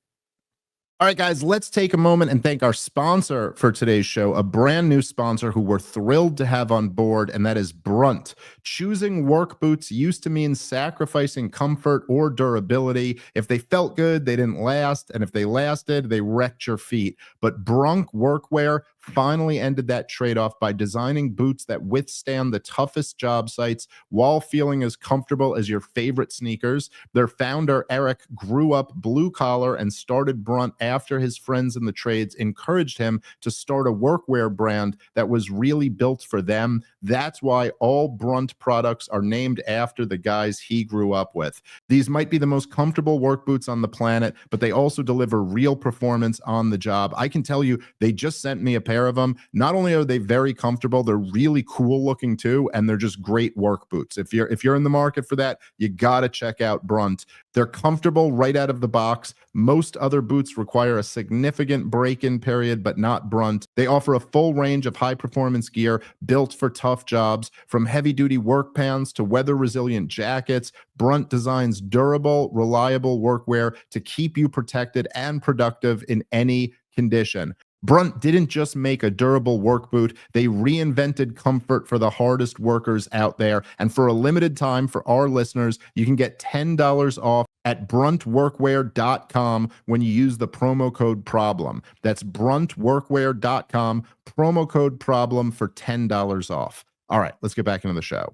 All right, guys, let's take a moment and thank our sponsor for today's show, a brand new sponsor who we're thrilled to have on board, and that is Brunt. Choosing work boots used to mean sacrificing comfort or durability. If they felt good, they didn't last, and if they lasted, they wrecked your feet. But Brunk Workwear finally ended that trade-off by designing boots that withstand the toughest job sites while feeling as comfortable as your favorite sneakers. Their founder, Eric, grew up blue-collar and started Brunt after his friends in the trades encouraged him to start a workwear brand that was really built for them. That's why all Brunt products are named after the guys he grew up with. These might be the most comfortable work boots on the planet, but they also deliver real performance on the job. I can tell you, they just sent me a pair of them. Not only are they very comfortable, they're really cool looking too, and they're just great work boots. If you're in the market for that, you gotta check out Brunt. They're comfortable right out of the box. Most other boots require a significant break-in period, but not Brunt. They offer a full range of high-performance gear built for tough jobs. From heavy-duty work pants to weather-resilient jackets, Brunt designs durable, reliable workwear to keep you protected and productive in any condition. Brunt didn't just make a durable work boot, they reinvented comfort for the hardest workers out there. And for a limited time, for our listeners, you can get $10 off at bruntworkwear.com when you use the promo code PROBLEM. That's bruntworkwear.com, promo code PROBLEM for $10 off. All right, let's get back into the show.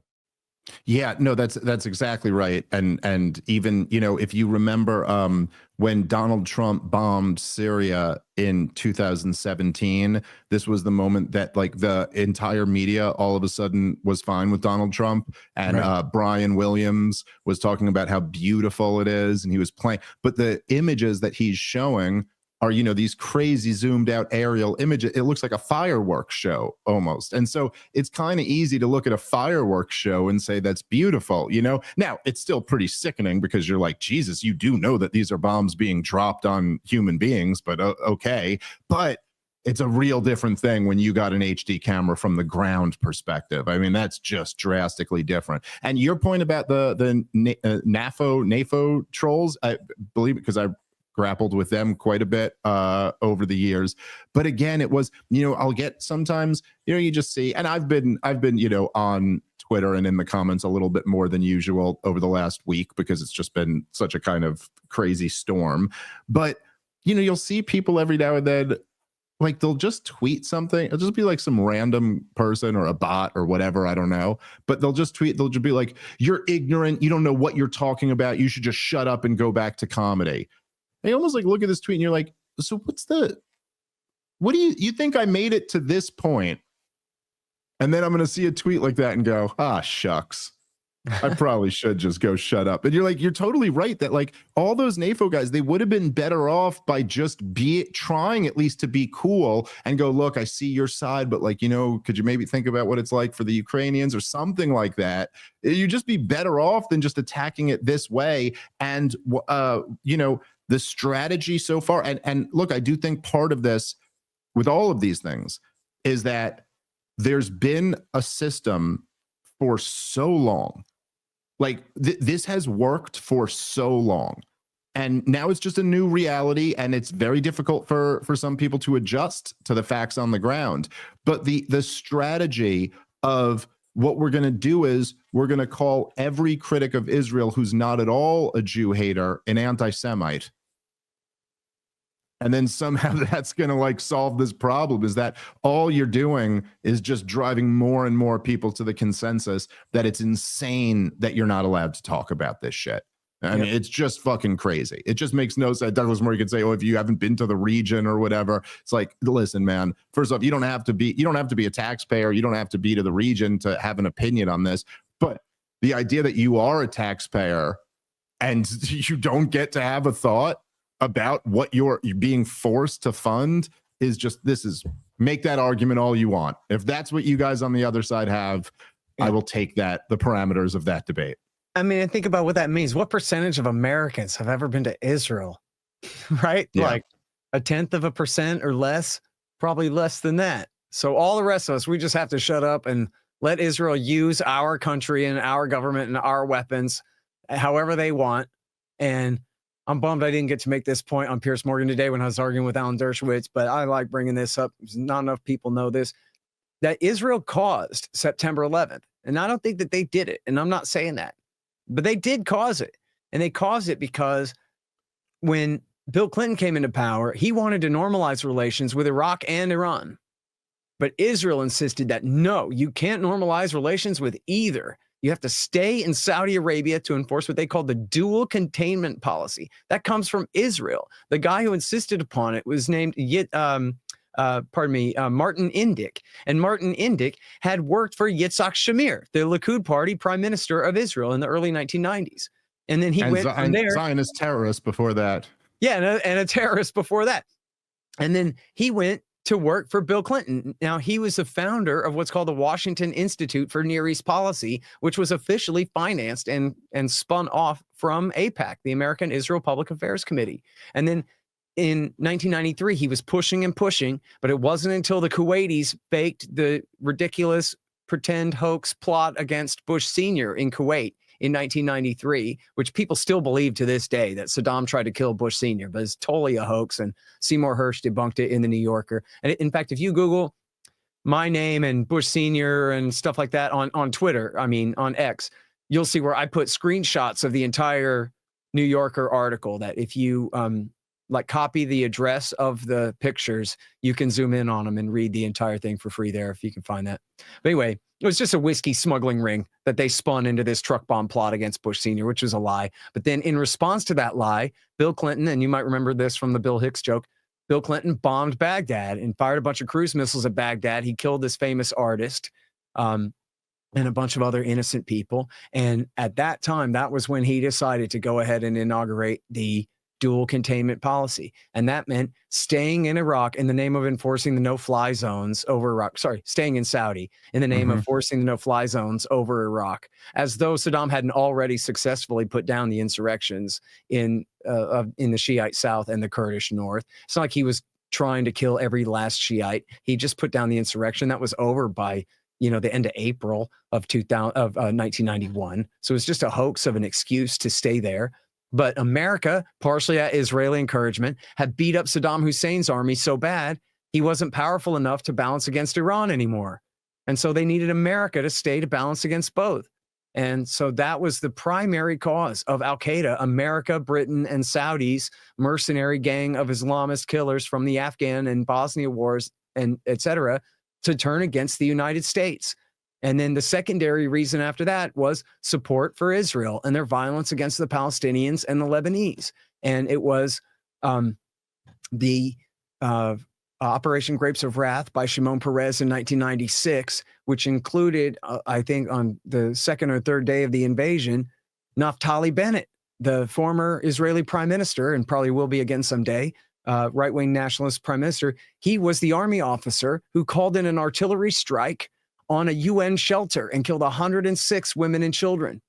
Yeah, no, that's exactly right. And even, you know, if you remember when Donald Trump bombed Syria in 2017, this was the moment that like the entire media all of a sudden was fine with Donald Trump. And right. Brian Williams was talking about how beautiful it is, and he was playing. But the images that he's showing are, you know, these crazy zoomed out aerial images. It looks like a fireworks show almost. And so it's kind of easy to look at a fireworks show and say that's beautiful, you know. Now, it's still pretty sickening because you're like, Jesus, you do know that these are bombs being dropped on human beings, but okay. But it's a real different thing when you got an HD camera from the ground perspective. I mean, that's just drastically different. And your point about the NAFO trolls, I believe, because I grappled with them quite a bit over the years. But again, it was, you know, I'll get sometimes, you know, you just see, and I've been, you know, on Twitter and in the comments a little bit more than usual over the last week because it's just been such a kind of crazy storm. But, you know, you'll see people every now and then, like they'll just tweet something. It'll just be like some random person or a bot or whatever, I don't know. But they'll just tweet, they'll just be like, you're ignorant, you don't know what you're talking about, you should just shut up and go back to comedy. They almost like look at this tweet and you're like, so what do you think I made it to this point? And then I'm going to see a tweet like that and go, shucks, I probably should just go shut up. And you're like, you're totally right that like all those NAFO guys, they would have been better off by just trying at least to be cool and go, look, I see your side, but like, you know, could you maybe think about what it's like for the Ukrainians or something like that? You'd just be better off than just attacking it this way. And, you know, the strategy so far, and look, I do think part of this with all of these things is that there's been a system for so long. Like this has worked for so long. And now it's just a new reality, and it's very difficult for some people to adjust to the facts on the ground. But the strategy of what we're going to do is we're going to call every critic of Israel who's not at all a Jew hater an anti-Semite. And then somehow that's going to like solve this problem, is that all you're doing is just driving more and more people to the consensus that it's insane that you're not allowed to talk about this shit. I mean, it's just fucking crazy. It just makes no sense. Douglas Moore, you could say, oh, if you haven't been to the region or whatever, it's like, listen, man, first off, you don't have to be a taxpayer. You don't have to be to the region to have an opinion on this. But the idea that you are a taxpayer and you don't get to have a thought about what you're being forced to fund is just, make that argument all you want. If that's what you guys on the other side have, I will take the parameters of that debate. I mean, and think about what that means. What percentage of Americans have ever been to Israel? Right? Yeah. Like 0.1% or less, probably less than that. So all the rest of us, we just have to shut up and let Israel use our country and our government and our weapons however they want. And I'm bummed I didn't get to make this point on Pierce Morgan today when I was arguing with Alan Dershowitz, but I like bringing this up. Not enough people know this, that Israel caused September 11th. And I don't think that they did it. And I'm not saying that, but they did cause it. And they caused it because when Bill Clinton came into power, he wanted to normalize relations with Iraq and Iran. But Israel insisted that, no, you can't normalize relations with either. You have to stay in Saudi Arabia to enforce what they call the dual containment policy. That comes from Israel. The guy who insisted upon it was named Martin Indyk. And Martin Indyk had worked for Yitzhak Shamir, the Likud party prime minister of Israel in the early 1990s. And then he went from there. Zionist terrorist before that. Yeah, and a terrorist before that. And then he went to work for Bill Clinton. Now, he was the founder of what's called the Washington Institute for Near East Policy, which was officially financed and spun off from AIPAC, the American Israel Public Affairs Committee. And then in 1993, he was pushing and pushing, but it wasn't until the Kuwaitis faked the ridiculous pretend hoax plot against Bush Sr. in Kuwait in 1993, which people still believe to this day that Saddam tried to kill Bush Sr., but it's totally a hoax, and Seymour Hersh debunked it in the New Yorker. And in fact, if you Google my name and Bush Sr. and stuff like that on Twitter, on X, you'll see where I put screenshots of the entire New Yorker article that if you copy the address of the pictures, you can zoom in on them and read the entire thing for free there if you can find that. But anyway, it was just a whiskey smuggling ring that they spun into this truck bomb plot against Bush Sr., which was a lie. But then in response to that lie, Bill Clinton, and you might remember this from the Bill Hicks joke, Bill Clinton bombed Baghdad and fired a bunch of cruise missiles at Baghdad. He killed this famous artist and a bunch of other innocent people. And at that time, that was when he decided to go ahead and inaugurate the dual containment policy. And that meant staying in Iraq in the name of enforcing the no-fly zones over Iraq. Sorry, staying in Saudi in the name of forcing the no-fly zones over Iraq, as though Saddam hadn't already successfully put down the insurrections in the Shiite South and the Kurdish North. It's not like he was trying to kill every last Shiite. He just put down the insurrection that was over by the end of April of 1991. So it was just a hoax of an excuse to stay there. But America, partially at Israeli encouragement, had beat up Saddam Hussein's army so bad, he wasn't powerful enough to balance against Iran anymore. And so they needed America to stay to balance against both. And so that was the primary cause of al-Qaeda, America, Britain, and Saudi's mercenary gang of Islamist killers from the Afghan and Bosnia wars, and et cetera, to turn against the United States. And then the secondary reason after that was support for Israel and their violence against the Palestinians and the Lebanese. And it was the Operation Grapes of Wrath by Shimon Peres in 1996, which included, I think on the second or third day of the invasion, Naftali Bennett, the former Israeli prime minister, and probably will be again someday, right-wing nationalist prime minister. He was the army officer who called in an artillery strike on a UN shelter and killed 106 women and children.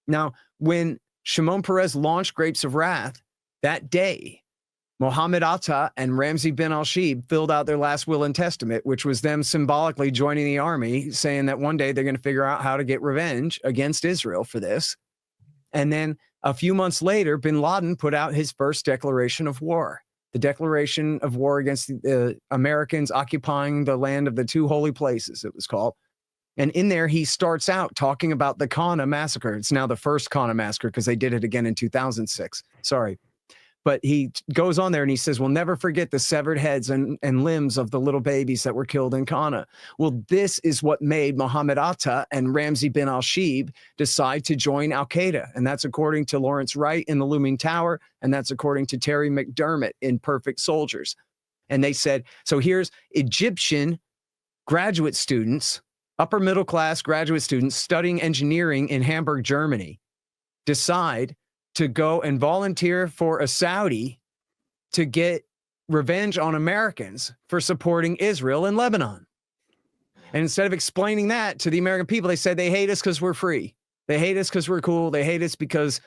Now, when Shimon Peres launched Grapes of Wrath, that day, Mohammed Atta and Ramzi bin al-Shibh filled out their last will and testament, which was them symbolically joining the army, saying that one day they're going to figure out how to get revenge against Israel for this. And then a few months later, bin Laden put out his first declaration of war. The declaration of war against the Americans occupying the land of the two holy places, it was called. And in there, he starts out talking about the Qana massacre. It's now the first Qana massacre because they did it again in 2006. Sorry. But he goes on there and he says, we'll never forget the severed heads and limbs of the little babies that were killed in Qana. Well, this is what made Mohammed Atta and Ramzi bin al-Shibh decide to join al-Qaeda. And that's according to Lawrence Wright in The Looming Tower. And that's according to Terry McDermott in Perfect Soldiers. And they said, so here's Egyptian graduate students, upper middle class graduate students studying engineering in Hamburg, Germany, decide to go and volunteer for a Saudi to get revenge on Americans for supporting Israel in Lebanon. And instead of explaining that to the American people, they said they hate us because we're free. They hate us because we're cool. They hate us because,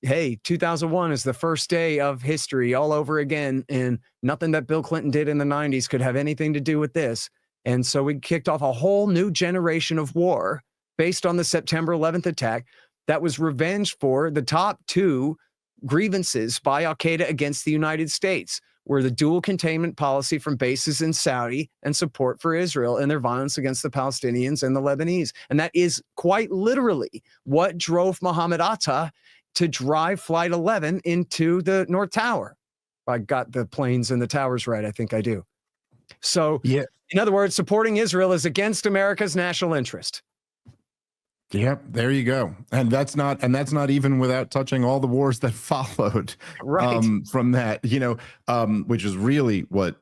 hey, 2001 is the first day of history all over again, and nothing that Bill Clinton did in the 90s could have anything to do with this. And so we kicked off a whole new generation of war based on the September 11th attack that was revenge for the top two grievances by al-Qaeda against the United States, were the dual containment policy from bases in Saudi and support for Israel and their violence against the Palestinians and the Lebanese. And that is quite literally what drove Mohammed Atta to drive Flight 11 into the North Tower. I got the planes and the towers right. I think I do. So, Yeah. in other words, supporting Israel is against America's national interest. Yep, there you go. And that's not even without touching all the wars that followed Right. From that, which is really what,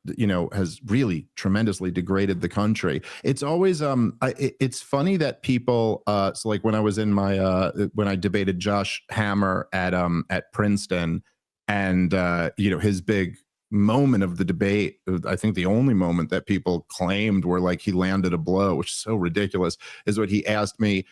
has really tremendously degraded the country. It's always it's funny that people so like when I was in my when I debated Josh Hammer at Princeton, and his big moment of the debate, I think the only moment that people claimed were like he landed a blow, which is so ridiculous, is what he asked me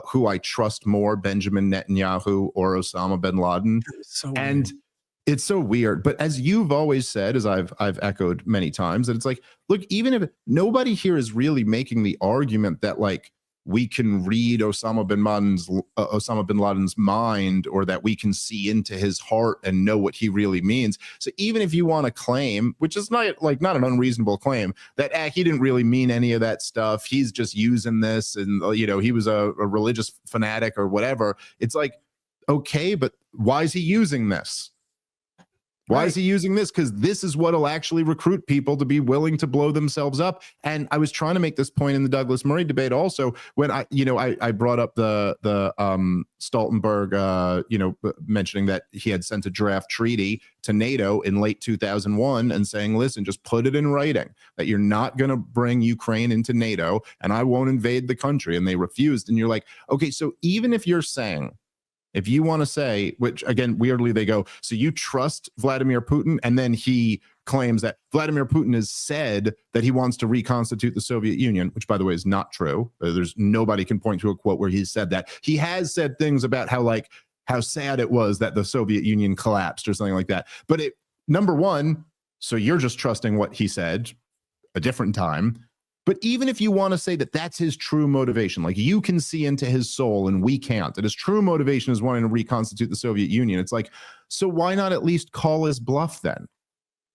who I trust more, Benjamin Netanyahu or Osama bin Laden. So And weird. it's so weird. But as you've always said, as I've echoed many times, that it's like, look, even if nobody here is really making the argument that like we can read Osama bin Laden's mind, or that we can see into his heart and know what he really means. So even if you want to claim, which is not an unreasonable claim, that he didn't really mean any of that stuff, he's just using this, and he was a religious fanatic or whatever. It's like, okay, but why is he using this? Why is he using this? Because this is what will actually recruit people to be willing to blow themselves up. And I was trying to make this point in the Douglas Murray debate also, when I brought up the Stoltenberg, mentioning that he had sent a draft treaty to NATO in late 2001 and saying, listen, just put it in writing that you're not going to bring Ukraine into NATO and I won't invade the country. And they refused. And you're like, okay, so even if you're saying, if you want to say, which again, weirdly they go, so you trust Vladimir Putin, and then he claims that Vladimir Putin has said that he wants to reconstitute the Soviet Union, which by the way is not true. There's nobody can point to a quote where he's said that. He has said things about how sad it was that the Soviet Union collapsed or something like that. But number one, so you're just trusting what he said a different time. But even if you want to say that that's his true motivation, like you can see into his soul and we can't, that his true motivation is wanting to reconstitute the Soviet Union, it's like, so why not at least call his bluff then?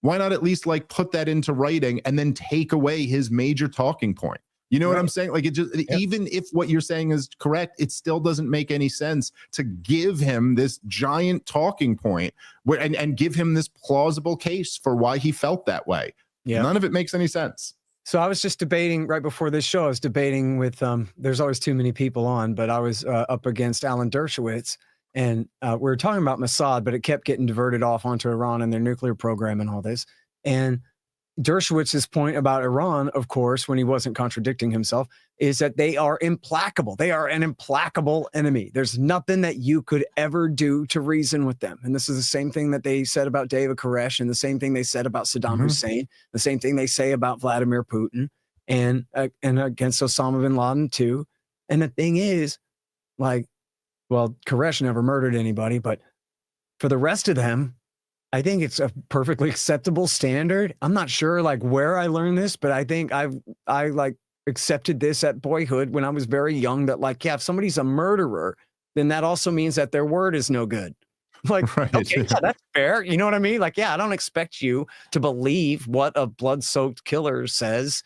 Why not at least like put that into writing and then take away his major talking point? You know what I'm saying? Like, it just, even if what you're saying is correct, it still doesn't make any sense to give him this giant talking point where and give him this plausible case for why he felt that way. Yeah. None of it makes any sense. So I was just debating right before this show. I was debating with, there's always too many people on, but I was up against Alan Dershowitz, and we were talking about Mossad, but it kept getting diverted off onto Iran and their nuclear program and all this. And Dershowitz's point about Iran, of course, when he wasn't contradicting himself, is that they are implacable. They are an implacable enemy. There's nothing that you could ever do to reason with them. And this is the same thing that they said about David Koresh, and the same thing they said about Saddam Hussein, the same thing they say about Vladimir Putin, and against Osama bin Laden too. And the thing is, like, well, Koresh never murdered anybody, but for the rest of them, I think it's a perfectly acceptable standard. I'm not sure like where I learned this, but I think I like accepted this at boyhood when I was very young, that like, yeah, if somebody's a murderer, then that also means that their word is no good. Like, right. Okay, yeah, that's fair. You know what I mean? Like, yeah, I don't expect you to believe what a blood-soaked killer says.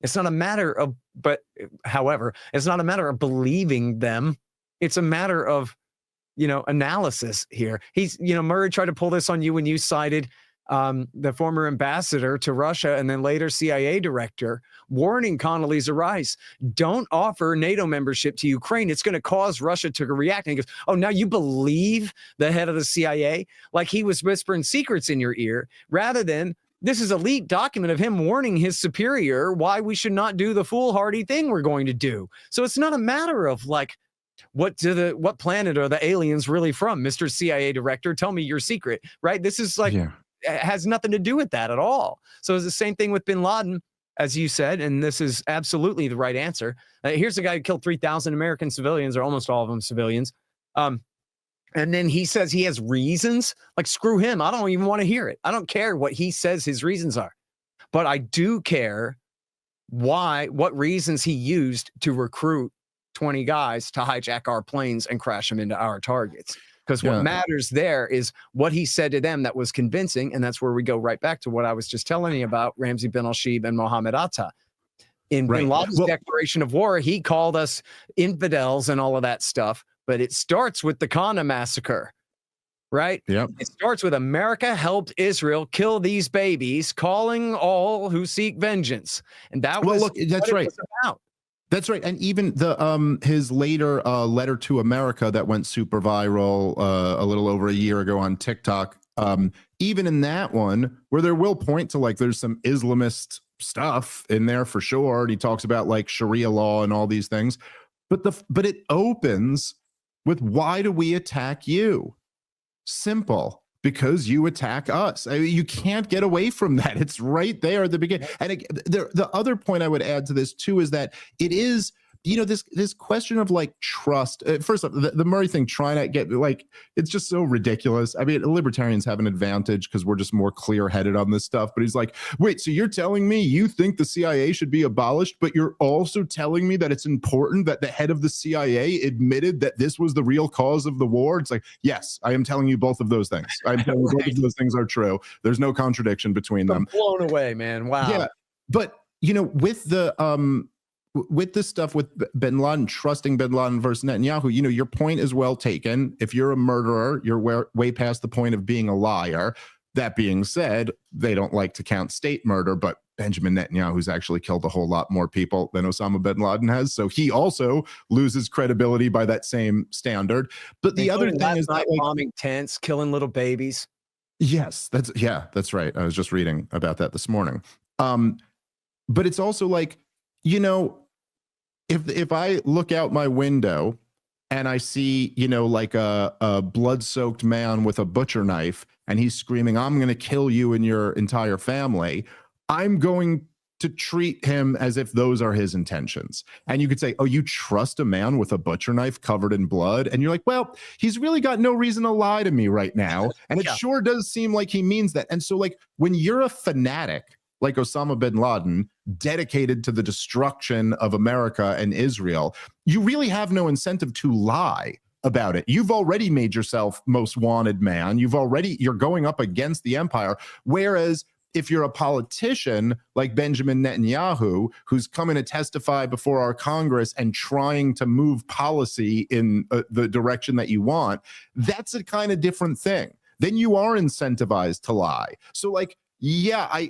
It's not a matter of, however, it's not a matter of believing them. It's a matter of, analysis here. Murray tried to pull this on you when you cited the former ambassador to Russia and then later CIA director warning Condoleezza Rice, don't offer NATO membership to Ukraine. It's going to cause Russia to react. And he goes, oh, now you believe the head of the CIA? Like he was whispering secrets in your ear, rather than this is a leaked document of him warning his superior why we should not do the foolhardy thing we're going to do. So it's not a matter of like, what planet are the aliens really from, Mr. CIA director? Tell me your secret, right? This is like, it has nothing to do with that at all. So it's the same thing with bin Laden. as you said, and this is absolutely the right answer. Here's a guy who killed 3,000 American civilians, or almost all of them civilians. And then he says he has reasons. Like, screw him. I don't even want to hear it. I don't care what he says his reasons are. But I do care what reasons he used to recruit 20 guys to hijack our planes and crash them into our targets. Because what matters there is what he said to them that was convincing. And that's where we go right back to what I was just telling you about Ramzi bin al-Shibh and Mohammed Atta. In bin Laden's declaration of war, he called us infidels and all of that stuff. But it starts with the Qana massacre, right? Yep. It starts with America helped Israel kill these babies, calling all who seek vengeance. And that was that's what right. it was about. That's right. And even the his later letter to America that went super viral a little over a year ago on TikTok, even in that one, where there will point to like there's some Islamist stuff in there for sure. And he talks about like Sharia law and all these things. But it opens with, why do we attack you? Simple. Because you attack us. I mean, you can't get away from that. It's right there at the beginning. And the other point I would add to this too is that it is, you know, this question of like trust. First off, the Murray thing, trying to get like, it's just so ridiculous. I mean, libertarians have an advantage because we're just more clear-headed on this stuff. But he's like, wait, so you're telling me you think the CIA should be abolished, but you're also telling me that it's important that the head of the CIA admitted that this was the real cause of the war? It's like, yes, I am telling you both of those things. I'm telling you both of those things are true. There's no contradiction between them. I'm blown away, man. Wow. Yeah, but you know, with this stuff with bin Laden, trusting bin Laden versus Netanyahu, you know, your point is well taken. If you're a murderer, you're way past the point of being a liar. That being said, they don't like to count state murder, but Benjamin Netanyahu's actually killed a whole lot more people than Osama bin Laden has. So he also loses credibility by that same standard. But the other thing is that, like, bombing tents, killing little babies. Yes, that's right. I was just reading about that this morning. But it's also like, you know, if I look out my window and I see, you know, like a blood-soaked man with a butcher knife and he's screaming, I'm going to kill you and your entire family, I'm going to treat him as if those are his intentions. And you could say, oh, you trust a man with a butcher knife covered in blood? And you're like, well, he's really got no reason to lie to me right now. And it sure does seem like he means that. And so, like, when you're a fanatic like Osama bin Laden, dedicated to the destruction of America and Israel, you really have no incentive to lie about it. You've already made yourself most wanted man. You're going up against the empire. Whereas if you're a politician like Benjamin Netanyahu, who's coming to testify before our Congress and trying to move policy in the direction that you want, that's a kind of different thing. Then you are incentivized to lie. So, like, yeah,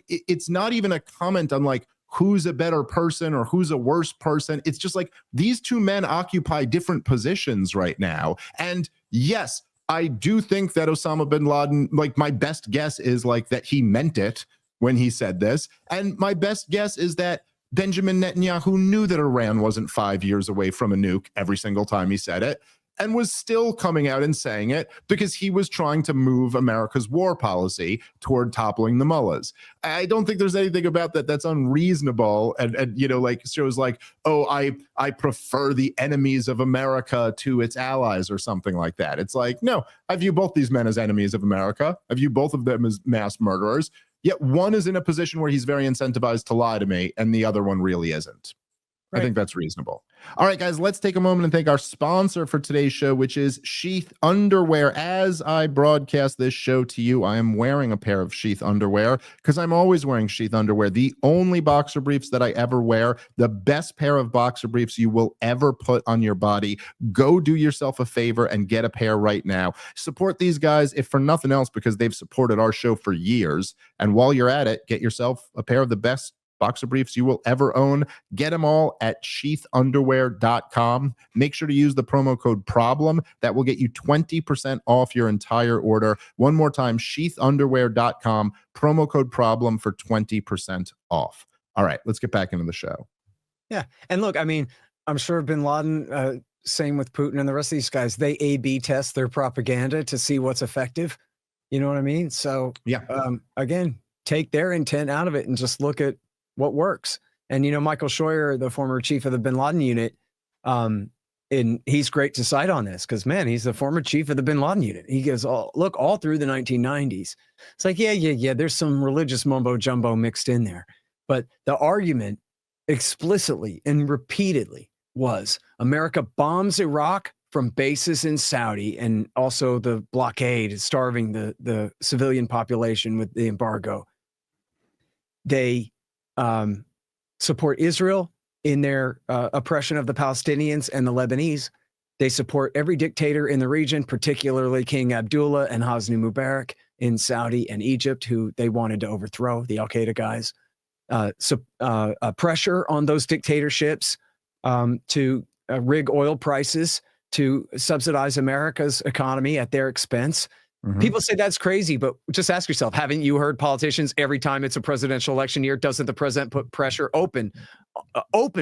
it's not even a comment on like who's a better person or who's a worse person. It's just like these two men occupy different positions right now. And yes, I do think that Osama bin Laden, like, my best guess is like that he meant it when he said this. And my best guess is that Benjamin Netanyahu knew that Iran wasn't 5 years away from a nuke every single time he said it, and was still coming out and saying it because he was trying to move America's war policy toward toppling the mullahs. I don't think there's anything about that that's unreasonable. And you know, like, shows like, oh, I prefer the enemies of America to its allies or something like that. It's like, no, I view both these men as enemies of America. I view both of them as mass murderers. Yet one is in a position where he's very incentivized to lie to me, and the other one really isn't. Right. I think that's reasonable. All right, guys, let's take a moment and thank our sponsor for today's show, which is Sheath Underwear. As I broadcast this show to you, I am wearing a pair of Sheath underwear because I'm always wearing Sheath underwear, the only boxer briefs that I ever wear, the best pair of boxer briefs you will ever put on your body. Go do yourself a favor and get a pair right now. Support these guys, if for nothing else, because they've supported our show for years. And while you're at it, get yourself a pair of the best boxer briefs you will ever own. Get them all at sheathunderwear.com. Make sure to use the promo code PROBLEM. That will get you 20% off your entire order. One more time, sheathunderwear.com, promo code PROBLEM for 20% off. All right, let's get back into the show. Yeah. And look, I mean, I'm sure bin Laden, same with Putin and the rest of these guys, they A/B test their propaganda to see what's effective. You know what I mean? So, yeah. Again, take their intent out of it and just look at what works. And, Michael Scheuer, the former chief of the bin Laden unit, and he's great to cite on this because, man, he's the former chief of the bin Laden unit. He goes, look, all through the 1990s. It's like, yeah. There's some religious mumbo jumbo mixed in there. But the argument explicitly and repeatedly was America bombs Iraq from bases in Saudi, and also the blockade is starving the civilian population with the embargo. They support Israel in their oppression of the Palestinians and the Lebanese. They support every dictator in the region, particularly King Abdullah and Hosni Mubarak in Saudi and Egypt, who they wanted to overthrow, the Al-Qaeda guys. Pressure on those dictatorships to rig oil prices to subsidize America's economy at their expense. Mm-hmm. People say that's crazy, but just ask yourself, haven't you heard politicians every time it's a presidential election year, doesn't the president put pressure, open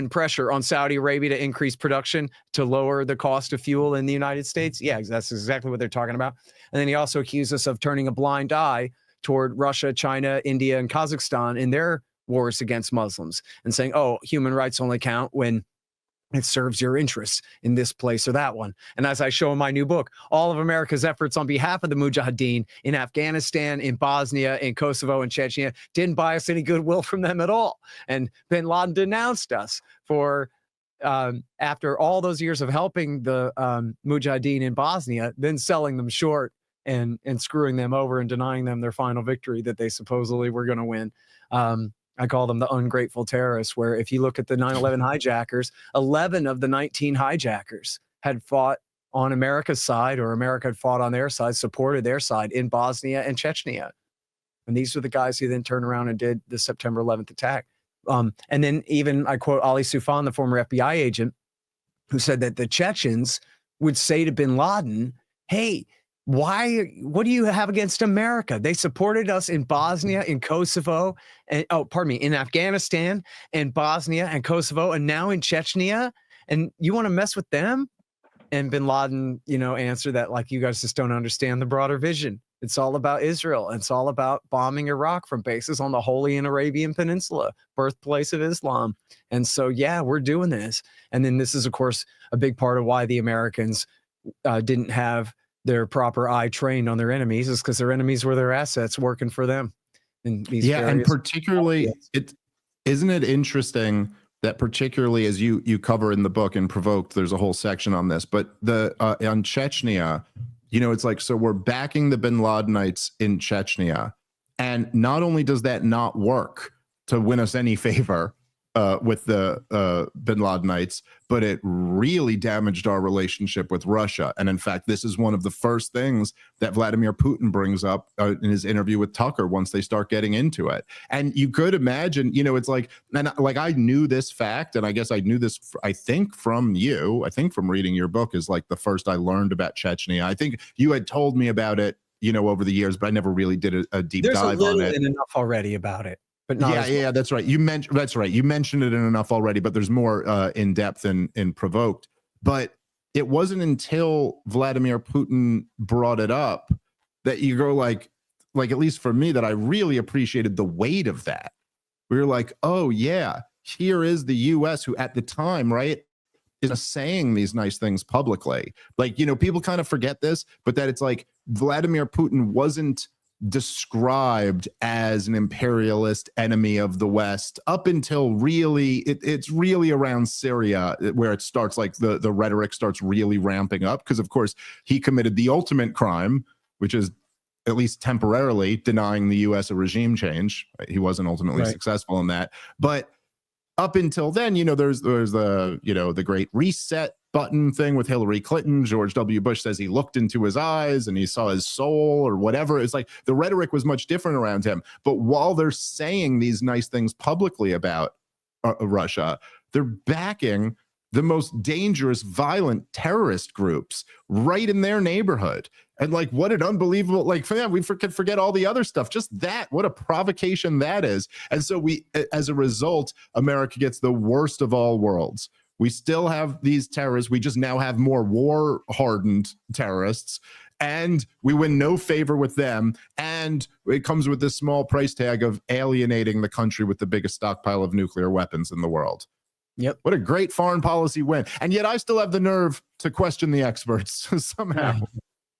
pressure on Saudi Arabia to increase production to lower the cost of fuel in the United States? Yeah, that's exactly what they're talking about. And then he also accused us of turning a blind eye toward Russia, China, India, and Kazakhstan in their wars against Muslims and saying, oh, human rights only count when it serves your interests in this place or that one. And as I show in my new book, all of America's efforts on behalf of the Mujahideen in Afghanistan, in Bosnia, in Kosovo, and Chechnya didn't buy us any goodwill from them at all. And bin Laden denounced us for, after all those years of helping the Mujahideen in Bosnia, then selling them short and screwing them over and denying them their final victory that they supposedly were going to win. I call them the ungrateful terrorists, where if you look at the 9/11 hijackers, 11 of the 19 hijackers had fought on America's side, or America had fought on their side, supported their side in Bosnia and Chechnya. And these were the guys who then turned around and did the September 11th attack. And then even I quote Ali Soufan, the former FBI agent, who said that the Chechens would say to bin Laden, hey, what do you have against America? They supported us in Bosnia, in Kosovo, and in Afghanistan and Bosnia and Kosovo, and now in Chechnya, and you want to mess with them? And bin Laden, answered that, like, you guys just don't understand the broader vision. It's all about Israel. It's all about bombing Iraq from bases on the Holy and Arabian Peninsula, birthplace of Islam. And so, yeah, we're doing this. And then this is, of course, a big part of why the Americans didn't have their proper eye trained on their enemies, is because their enemies were their assets working for them. And particularly, isn't it interesting that particularly as you cover in the book and Provoked, there's a whole section on this, but on Chechnya, it's like, so we're backing the bin Ladenites in Chechnya, and not only does that not work to win us any favor with the bin Ladenites, but it really damaged our relationship with Russia. And in fact, this is one of the first things that Vladimir Putin brings up in his interview with Tucker once they start getting into it. And you could imagine, it's like, and like I knew this fact, and I guess I knew this, I think from reading your book is like the first I learned about Chechnya. I think you had told me about it, over the years, but I never really did a deep dive on it. There's a little enough already about it. But not that's right. You mentioned it in enough already, but there's more in depth in Provoked. But it wasn't until Vladimir Putin brought it up that you go like at least for me, that I really appreciated the weight of that. We were like, oh yeah, here is the U.S. who at the time, right, is saying these nice things publicly. Like, people kind of forget this, but that it's like Vladimir Putin wasn't described as an imperialist enemy of the West up until really it's really around Syria where it starts, like the rhetoric starts really ramping up, because of course he committed the ultimate crime, which is at least temporarily denying the US a regime change. He wasn't ultimately successful in that, but up until then, there's the the Great Reset button thing with Hillary Clinton. George W. Bush says he looked into his eyes and he saw his soul or whatever. It's like the rhetoric was much different around him. But while they're saying these nice things publicly about Russia, they're backing the most dangerous, violent terrorist groups right in their neighborhood. And like, what an unbelievable, we could forget all the other stuff. Just that, what a provocation that is. And so as a result, America gets the worst of all worlds. We still have these terrorists. We just now have more war-hardened terrorists. and we win no favor with them, and it comes with this small price tag of alienating the country with the biggest stockpile of nuclear weapons in the world. Yep. What a great foreign policy win. And yet I still have the nerve to question the experts somehow.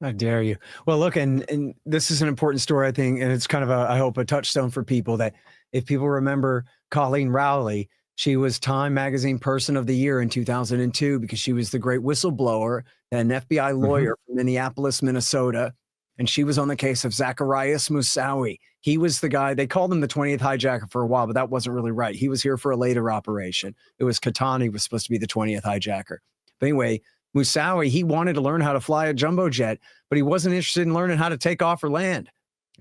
How dare you? Well, look, and this is an important story, I think, and it's kind of I hope a touchstone for people, that if people remember Colleen Rowley, she was Time Magazine Person of the Year in 2002 because she was the great whistleblower, an FBI lawyer from Minneapolis, Minnesota. And she was on the case of Zacarias Moussaoui. He was the guy, they called him the 20th hijacker for a while, but that wasn't really right. He was here for a later operation. It was Katani was supposed to be the 20th hijacker. But anyway, Moussaoui, he wanted to learn how to fly a jumbo jet, but he wasn't interested in learning how to take off or land.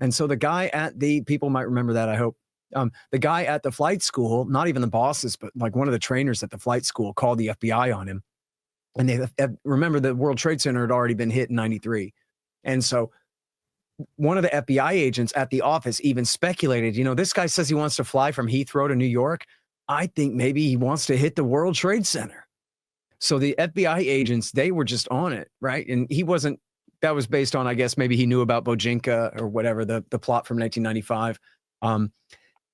And so the guy at people might remember that, I hope. The guy at the flight school, not even the bosses, but like one of the trainers at the flight school called the FBI on him. And they remember the World Trade Center had already been hit in 93. And so one of the FBI agents at the office even speculated, this guy says he wants to fly from Heathrow to New York. I think maybe he wants to hit the World Trade Center. So the FBI agents, they were just on it, right? And that was based on, I guess, maybe he knew about Bojinka or whatever, the plot from 1995.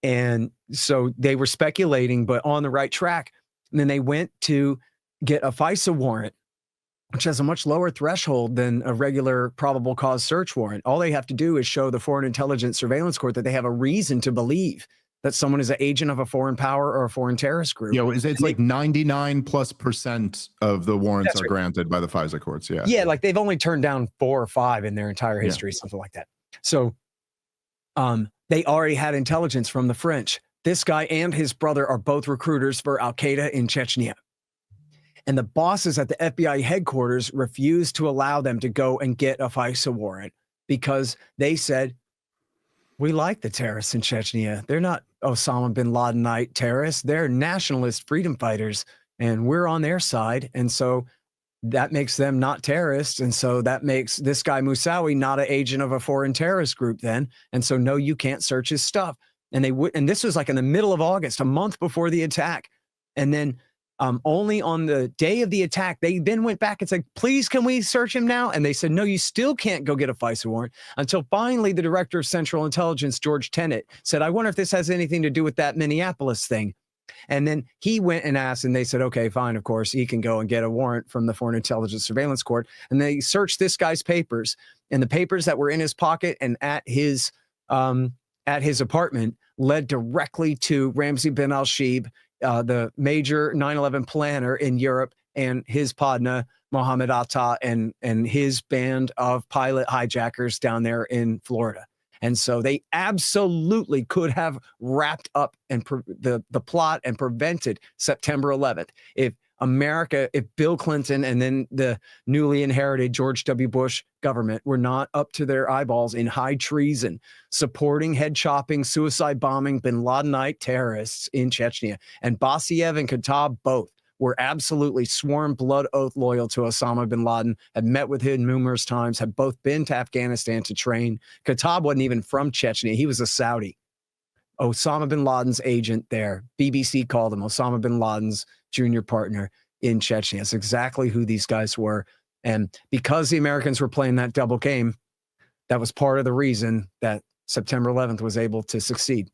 And so they were speculating, but on the right track. And then they went to get a FISA warrant, which has a much lower threshold than a regular probable cause search warrant. All they have to do is show the Foreign Intelligence Surveillance Court that they have a reason to believe that someone is an agent of a foreign power or a foreign terrorist group. It's like 99+% of the warrants are granted by the FISA courts. Yeah. Yeah, like they've only turned down 4 or 5 in their entire history, something like that. So they already had intelligence from the French. This guy and his brother are both recruiters for Al-Qaeda in Chechnya. And the bosses at the FBI headquarters refused to allow them to go and get a FISA warrant because they said, we like the terrorists in Chechnya. They're not Osama bin Ladenite terrorists. They're nationalist freedom fighters, and we're on their side. And so that makes them not terrorists. And so that makes this guy Moussaoui not an agent of a foreign terrorist group then. And so, no, you can't search his stuff. And and this was like in the middle of August, a month before the attack. And then only on the day of the attack, they then went back and said, please, can we search him now? And they said, no, you still can't go get a FISA warrant, until finally the director of Central Intelligence, George Tenet, said, I wonder if this has anything to do with that Minneapolis thing. And then he went and asked, and they said, okay, fine, of course, he can go and get a warrant from the Foreign Intelligence Surveillance Court. And they searched this guy's papers, and the papers that were in his pocket and at his apartment led directly to Ramzi bin al-Shibh, the major 9/11 planner in Europe, and his partner, Mohammed Atta, and his band of pilot hijackers down there in Florida. And so they absolutely could have wrapped up and the plot and prevented September 11th if Bill Clinton and then the newly inherited George W. Bush government were not up to their eyeballs in high treason, supporting, head chopping, suicide bombing bin Ladenite terrorists in Chechnya. And Basiev and Khattab both were absolutely sworn blood oath loyal to Osama bin Laden, had met with him numerous times, had both been to Afghanistan to train. Khattab wasn't even from Chechnya. He was a Saudi. Osama bin Laden's agent there. BBC called him Osama bin Laden's junior partner in Chechnya. That's exactly who these guys were. And because the Americans were playing that double game, that was part of the reason that September 11th was able to succeed.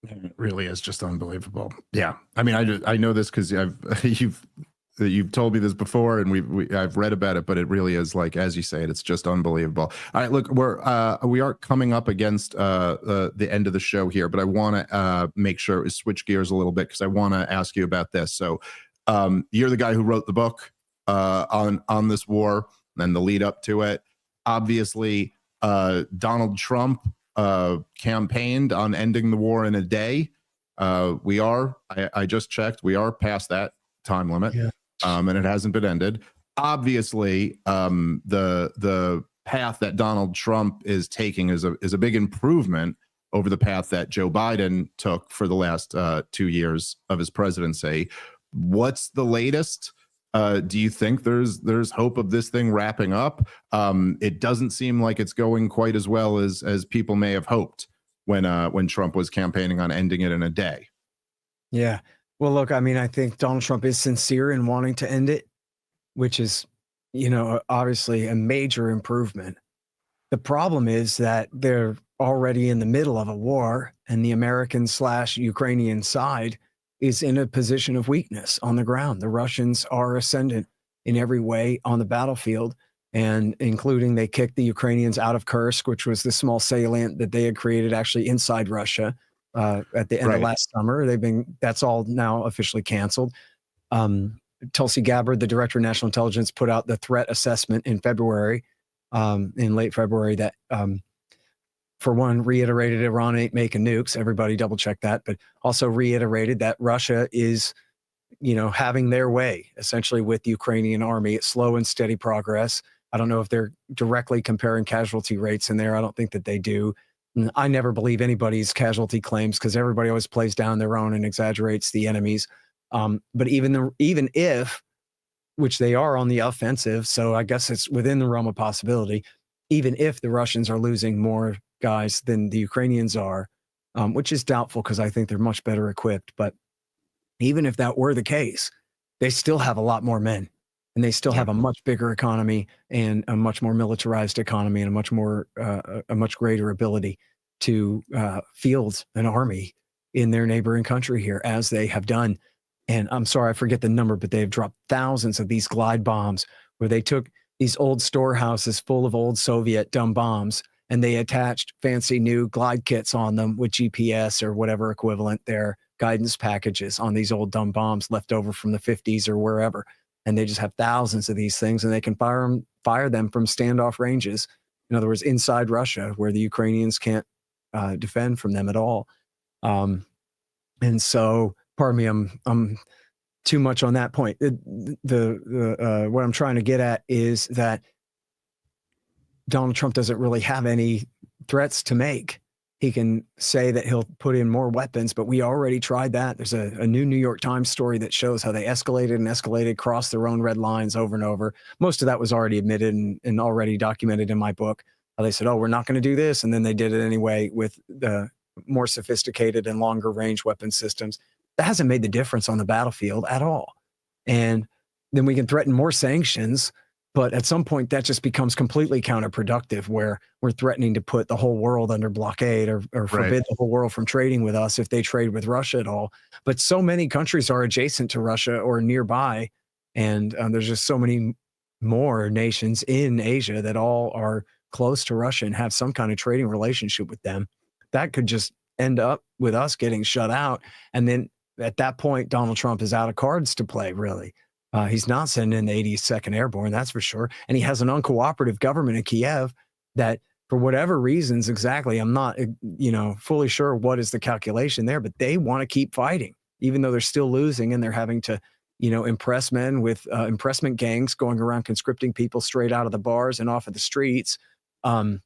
It really is just unbelievable. Yeah. I mean, I know this because you've told me this before, and I've read about it, but it really is, like, as you say, it's just unbelievable. All right, look, we are coming up against the end of the show here, but I want to make sure we switch gears a little bit because I want to ask you about this. So you're the guy who wrote the book on this war and the lead up to it. Obviously, Donald Trump campaigned on ending the war in a day. I just checked, we are past that time limit. Yeah. And it hasn't been ended. Obviously, the path that Donald Trump is taking is a big improvement over the path that Joe Biden took for the last 2 years of his presidency. What's the latest? Do you think there's hope of this thing wrapping up? It doesn't seem like it's going quite as well as people may have hoped when Trump was campaigning on ending it in a day. Yeah. Well, look, I mean, I think Donald Trump is sincere in wanting to end it, which is obviously a major improvement. The problem is that they're already in the middle of a war, and the American/Ukrainian side is in a position of weakness on the ground. The Russians are ascendant in every way on the battlefield, and including they kicked the Ukrainians out of Kursk, which was the small salient that they had created actually inside Russia at the end of last summer. That's all now officially canceled. Tulsi Gabbard, the director of national intelligence, put out the threat assessment in February, in late February, that for one, reiterated Iran ain't making nukes. Everybody double check that, but also reiterated that Russia is, having their way essentially with the Ukrainian army. It's slow and steady progress. I don't know if they're directly comparing casualty rates in there. I don't think that they do. I never believe anybody's casualty claims because everybody always plays down their own and exaggerates the enemies. But even if, which they are on the offensive, so I guess it's within the realm of possibility, even if the Russians are losing more guys than the Ukrainians are, which is doubtful because I think they're much better equipped. But even if that were the case, they still have a lot more men, and they still have a much bigger economy and a much more militarized economy and a much greater ability to field an army in their neighboring country here, as they have done. And I'm sorry, I forget the number, but they've dropped thousands of these glide bombs where they took these old storehouses full of old Soviet dumb bombs and they attached fancy new glide kits on them with GPS or whatever equivalent, their guidance packages on these old dumb bombs left over from the 50s or wherever. And they just have thousands of these things, and they can fire them from standoff ranges. In other words, inside Russia, where the Ukrainians can't defend from them at all. And so, pardon me, I'm too much on that point. What I'm trying to get at is that Donald Trump doesn't really have any threats to make. He can say that he'll put in more weapons, but we already tried that. There's a new New York Times story that shows how they escalated, crossed their own red lines over and over. Most of that was already admitted and already documented in my book. They said, oh, we're not going to do this. And then they did it anyway with the more sophisticated and longer range weapon systems. That hasn't made the difference on the battlefield at all. And then we can threaten more sanctions, but at some point that just becomes completely counterproductive, where we're threatening to put the whole world under blockade or forbid the whole world from trading with us if they trade with Russia at all. But so many countries are adjacent to Russia or nearby, and there's just so many more nations in Asia that all are close to Russia and have some kind of trading relationship with them. That could just end up with us getting shut out. And then at that point, Donald Trump is out of cards to play, really. He's not sending in the 82nd Airborne, that's for sure. And he has an uncooperative government in Kiev that, for whatever reasons exactly, I'm not fully sure what is the calculation there, but they want to keep fighting, even though they're still losing, and they're having to impress men with impressment gangs going around conscripting people straight out of the bars and off of the streets. And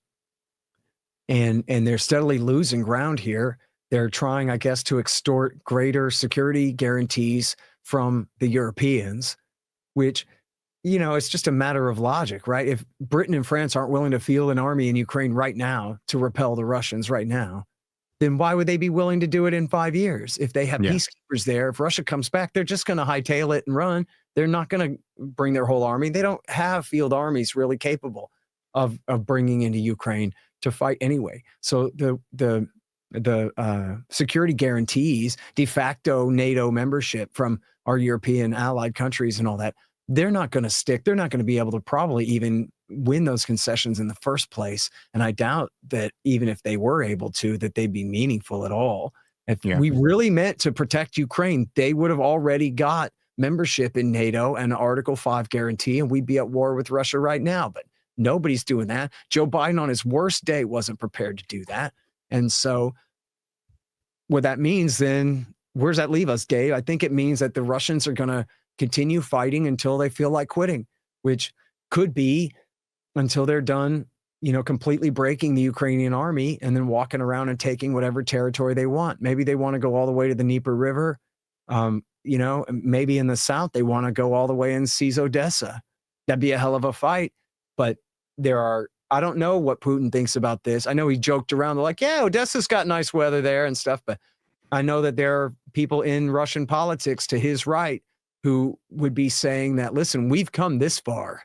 they're steadily losing ground here. They're trying, I guess, to extort greater security guarantees from the Europeans, which, it's just a matter of logic, right? If Britain and France aren't willing to field an army in Ukraine right now to repel the Russians right now, then why would they be willing to do it in 5 years? If they have peacekeepers there, if Russia comes back, they're just going to hightail it and run. They're not going to bring their whole army. They don't have field armies really capable of bringing into Ukraine to fight anyway. So the security guarantees, de facto NATO membership from our European allied countries and all that, they're not going to stick. They're not going to be able to probably even win those concessions in the first place. And I doubt that even if they were able to, that they'd be meaningful at all. If we really meant to protect Ukraine, they would have already got membership in NATO and Article 5 guarantee, and we'd be at war with Russia right now. But nobody's doing that. Joe Biden on his worst day wasn't prepared to do that. And so what that means then, where does that leave us, Dave? I think it means that the Russians are going to continue fighting until they feel like quitting, which could be until they're done, completely breaking the Ukrainian army and then walking around and taking whatever territory they want. Maybe they want to go all the way to the Dnieper River. Maybe in the south, they want to go all the way and seize Odessa. That'd be a hell of a fight. But I don't know what Putin thinks about this. I know he joked around. They're like, yeah, Odessa's got nice weather there and stuff. But I know that there are people in Russian politics to his right who would be saying that, listen, we've come this far.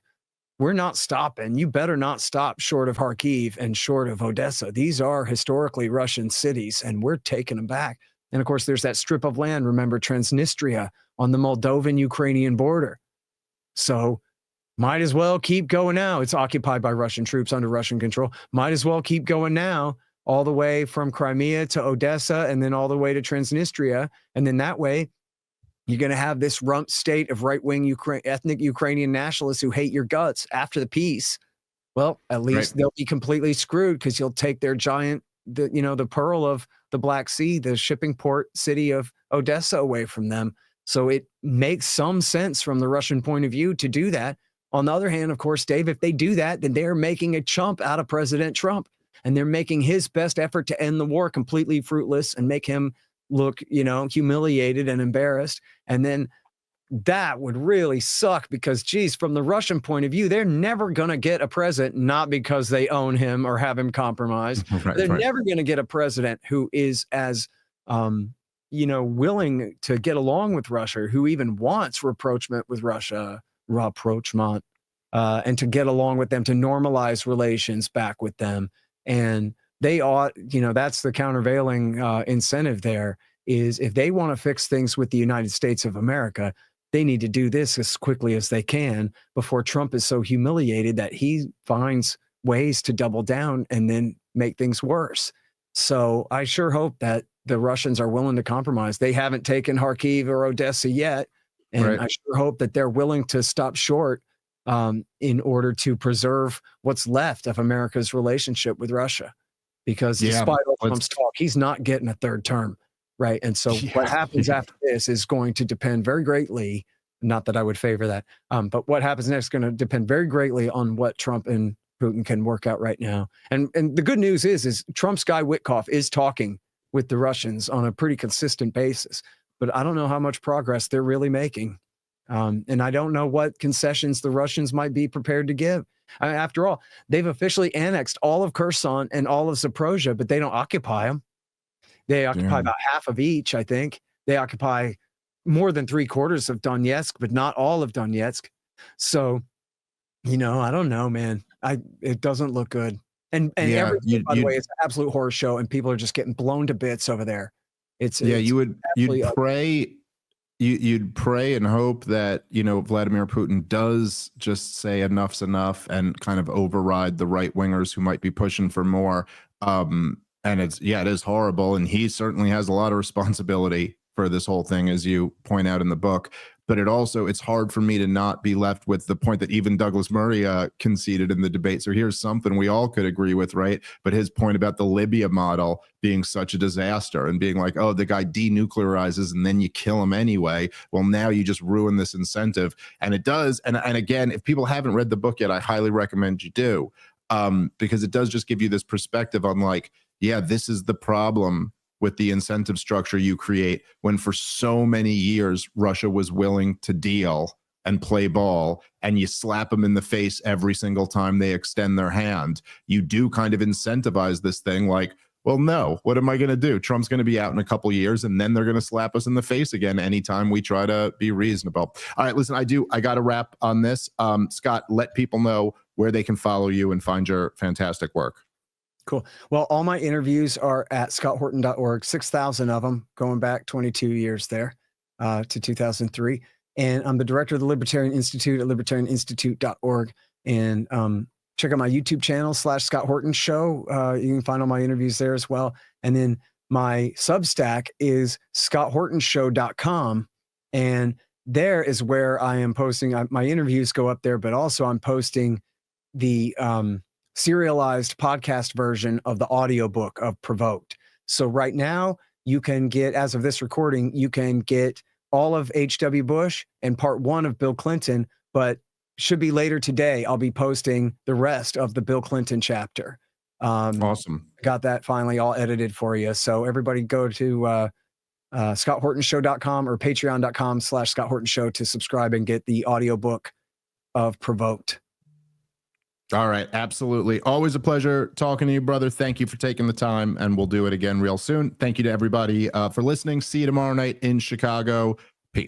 we're not stopping. You better not stop short of Kharkiv and short of Odessa. These are historically Russian cities, and we're taking them back. And of course, there's that strip of land, remember, Transnistria on the Moldovan-Ukrainian border. So might as well keep going now. It's occupied by Russian troops under Russian control. Might as well keep going now, all the way from Crimea to Odessa and then all the way to Transnistria. And then that way, you're going to have this rump state of right-wing ethnic Ukrainian nationalists who hate your guts after the peace. Well, at least they'll be completely screwed because you'll take their giant, the pearl of the Black Sea, the shipping port city of Odessa away from them. So it makes some sense from the Russian point of view to do that. On the other hand, of course, Dave, if they do that, then they're making a chump out of President Trump, and they're making his best effort to end the war completely fruitless and make him look, humiliated and embarrassed. And then that would really suck because, geez, from the Russian point of view, they're never going to get a president, not because they own him or have him compromised. They're never going to get a president who is as, willing to get along with Russia, who even wants rapprochement with Russia, and to get along with them, to normalize relations back with them. And they ought, that's the countervailing incentive there, is if they want to fix things with the United States of America, they need to do this as quickly as they can before Trump is so humiliated that he finds ways to double down and then make things worse. So I sure hope that the Russians are willing to compromise. They haven't taken Kharkiv or Odessa yet. And I sure hope that they're willing to stop short in order to preserve what's left of America's relationship with Russia. Because despite all Trump's talk, he's not getting a third term, right? And so what happens after this is going to depend very greatly, not that I would favor that, but what happens next is going to depend very greatly on what Trump and Putin can work out right now. And the good news is Trump's guy Witkoff is talking with the Russians on a pretty consistent basis, but I don't know how much progress they're really making. And I don't know what concessions the Russians might be prepared to give. I mean, after all, they've officially annexed all of Kherson and all of Zaporozhye, but they don't occupy them. They occupy about half of each, I think. They occupy more than 3/4 of Donetsk, but not all of Donetsk. So, I don't know, man. It doesn't look good. And everything, by the way, it's an absolute horror show, and people are just getting blown to bits over there. You'd pray and hope that, Vladimir Putin does just say enough's enough and kind of override the right wingers who might be pushing for more. And it is horrible. And he certainly has a lot of responsibility for this whole thing, as you point out in the book. But it's hard for me to not be left with the point that even Douglas Murray conceded in the debate. So here's something we all could agree with, right? But his point about the Libya model being such a disaster and being like, oh, the guy denuclearizes and then you kill him anyway. Well, now you just ruin this incentive. And it does. And again, if people haven't read the book yet, I highly recommend you do, because it does just give you this perspective on like, this is the problem with the incentive structure you create when for so many years Russia was willing to deal and play ball, and you slap them in the face every single time they extend their hand. You do kind of incentivize this thing like, well, no, what am I going to do? Trump's going to be out in a couple years, and then they're going to slap us in the face again anytime we try to be reasonable. All right, listen, I got to wrap on this. Scott, let people know where they can follow you and find your fantastic work. Cool. Well, all my interviews are at scotthorton.org, 6,000 of them, going back 22 years there to 2003. And I'm the director of the Libertarian Institute at libertarianinstitute.org. And check out my YouTube channel /Scott Horton Show. You can find all my interviews there as well. And then my Substack is scotthortonshow.com. And there is where I am posting, my interviews go up there, but also I'm posting the serialized podcast version of the audiobook of Provoked. So right now you can get, as of this recording, you can get all of H.W. Bush and part 1 of Bill Clinton, but should be later today. I'll be posting the rest of the Bill Clinton chapter. Awesome. Got that finally all edited for you. So everybody go to scotthortonshow.com or patreon.com /Scott Horton Show to subscribe and get the audiobook of Provoked. All right. Absolutely. Always a pleasure talking to you, brother. Thank you for taking the time, and we'll do it again real soon. Thank you to everybody for listening. See you tomorrow night in Chicago.